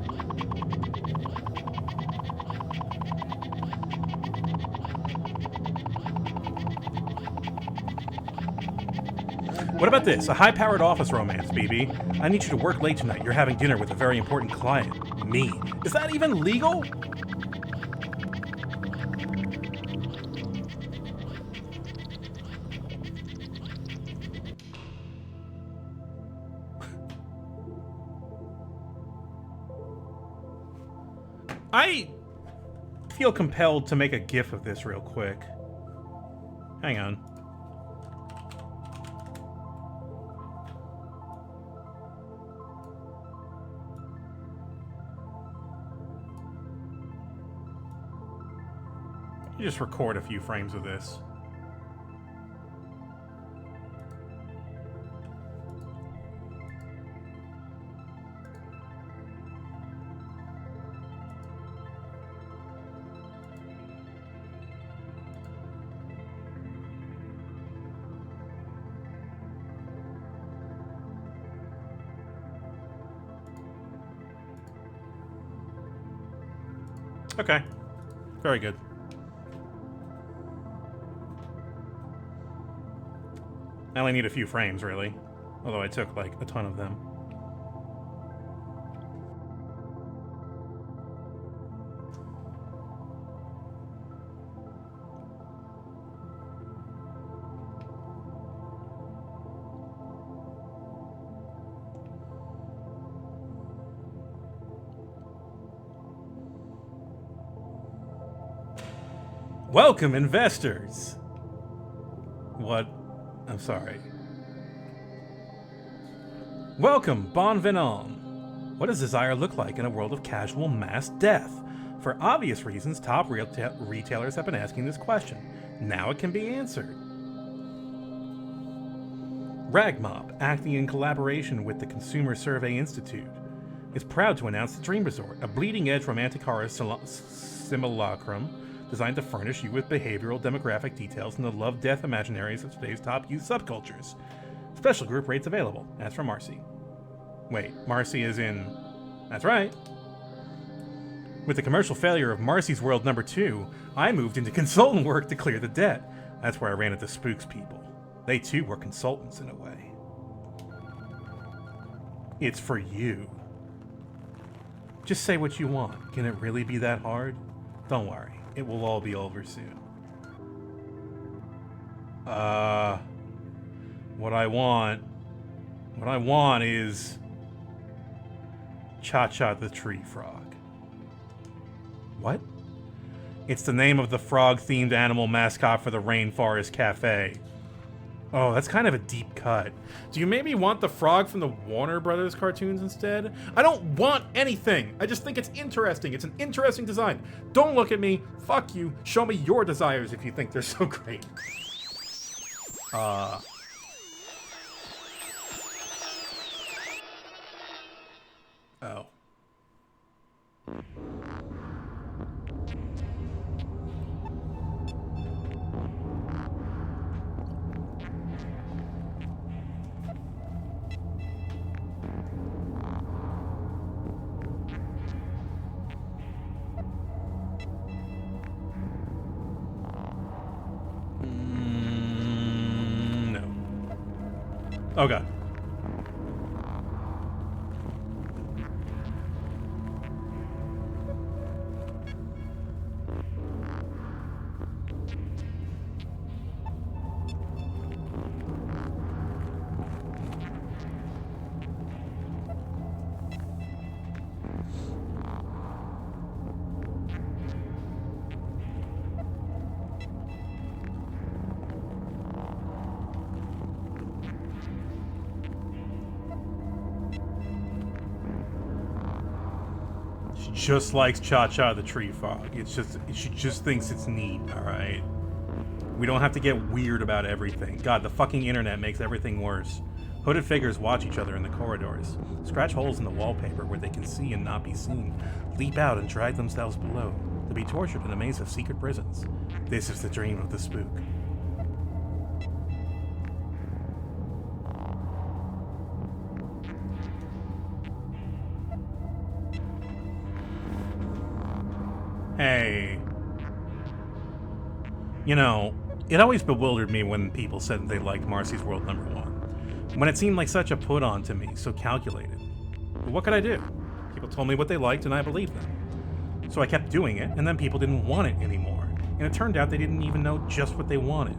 What about this? A high-powered office romance, BB. I need you to work late tonight. You're having dinner with a very important client. Me. Is that even legal? I feel compelled to make a GIF of this real quick. Hang on. You just record a few frames of this. Okay. Very good. I only need a few frames, really. Although I took, like, a ton of them. Welcome, investors! What? I'm sorry. Welcome, bon venant. What does desire look like in a world of casual mass death? For obvious reasons, top retailers have been asking this question. Now it can be answered. Ragmop, acting in collaboration with the Consumer Survey Institute, is proud to announce the Dream Resort, a bleeding-edge romantic horror simulacrum designed to furnish you with behavioral demographic details and the love-death imaginaries of today's top youth subcultures. Special group rates available. As for Marcy. Wait, Marcy is in... That's right. With the commercial failure of Marcy's World #2, I moved into consultant work to clear the debt. That's where I ran into Spooks people. They too were consultants in a way. It's for you. Just say what you want. Can it really be that hard? Don't worry. It will all be over soon. What I want is Cha-Cha the Tree Frog. What? It's the name of the frog-themed animal mascot for the Rainforest Cafe. Oh, that's kind of a deep cut. Do you maybe want the frog from the Warner Brothers cartoons instead? I don't want anything. I just think it's interesting. It's an interesting design. Don't look at me. Fuck you. Show me your desires if you think they're so great. Oh. Oh god. Just likes Cha-Cha the Tree Frog. She just thinks it's neat, alright? We don't have to get weird about everything. God, the fucking internet makes everything worse. Hooded figures watch each other in the corridors, scratch holes in the wallpaper where they can see and not be seen, leap out and drag themselves below, to be tortured in a maze of secret prisons. This is the dream of the spook. Hey. You know, it always bewildered me when people said they liked Marcy's World #1. When it seemed like such a put-on to me, so calculated. But what could I do? People told me what they liked and I believed them. So I kept doing it, and then people didn't want it anymore. And it turned out they didn't even know just what they wanted.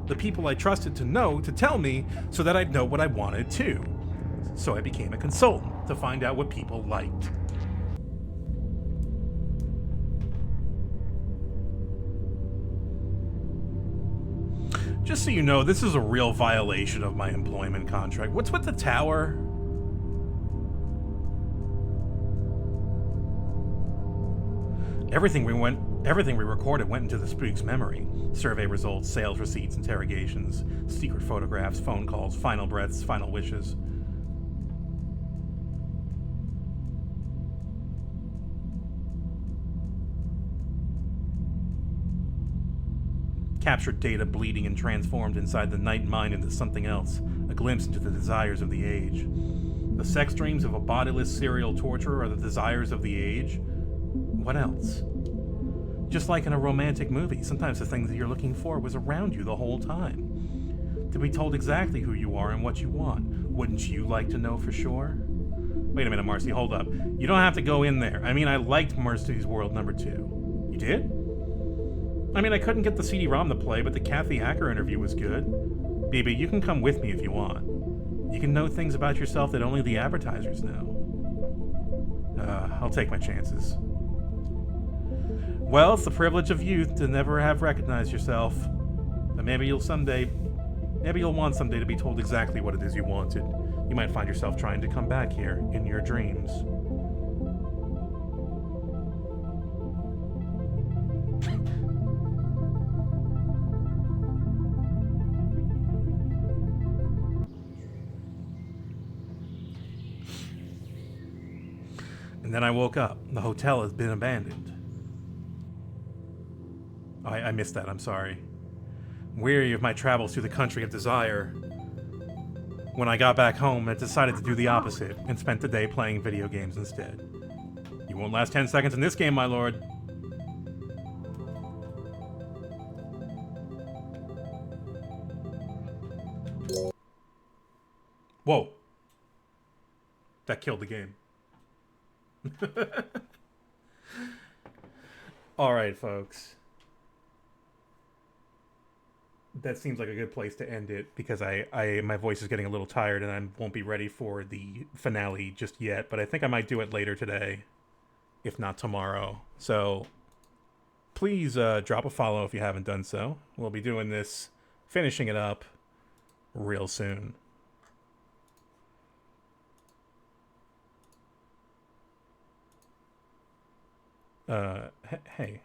The people I trusted to know to tell me so that I'd know what I wanted too. So I became a consultant to find out what people liked. Just so you know, this is a real violation of my employment contract. What's with the tower? Everything we recorded went into the spook's memory. Survey results, sales receipts, interrogations, secret photographs, phone calls, final breaths, final wishes. Captured data bleeding and transformed inside the night mind into something else, a glimpse into the desires of the age. The sex dreams of a bodiless serial torturer are the desires of the age? What else? Just like in a romantic movie, sometimes the thing that you're looking for was around you the whole time. To be told exactly who you are and what you want, wouldn't you like to know for sure? Wait a minute, Marcy, hold up. You don't have to go in there. I mean, I liked Marcy's World #2. You did? I mean, I couldn't get the CD-ROM to play, but the Kathy Hacker interview was good. Baby, you can come with me if you want. You can know things about yourself that only the advertisers know. I'll take my chances. Well, it's the privilege of youth to never have recognized yourself. But maybe you'll want someday to be told exactly what it is you wanted. You might find yourself trying to come back here in your dreams. And then I woke up. The hotel has been abandoned. Oh, I missed that, I'm sorry. Weary of my travels through the country of desire, when I got back home, I decided to do the opposite and spent the day playing video games instead. You won't last 10 seconds in this game, my lord. Whoa. That killed the game. Alright, folks. That seems like a good place to end it because my voice is getting a little tired and I won't be ready for the finale just yet, but I think I might do it later today, if not tomorrow. So please drop a follow if you haven't done so. We'll be doing this, finishing it up real soon. Hey.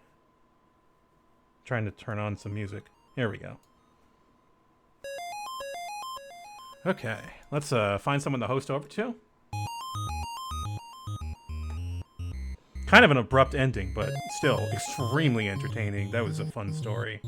Trying to turn on some music. Here we go. Okay, let's find someone to host over to. Kind of an abrupt ending, but still extremely entertaining. That was a fun story.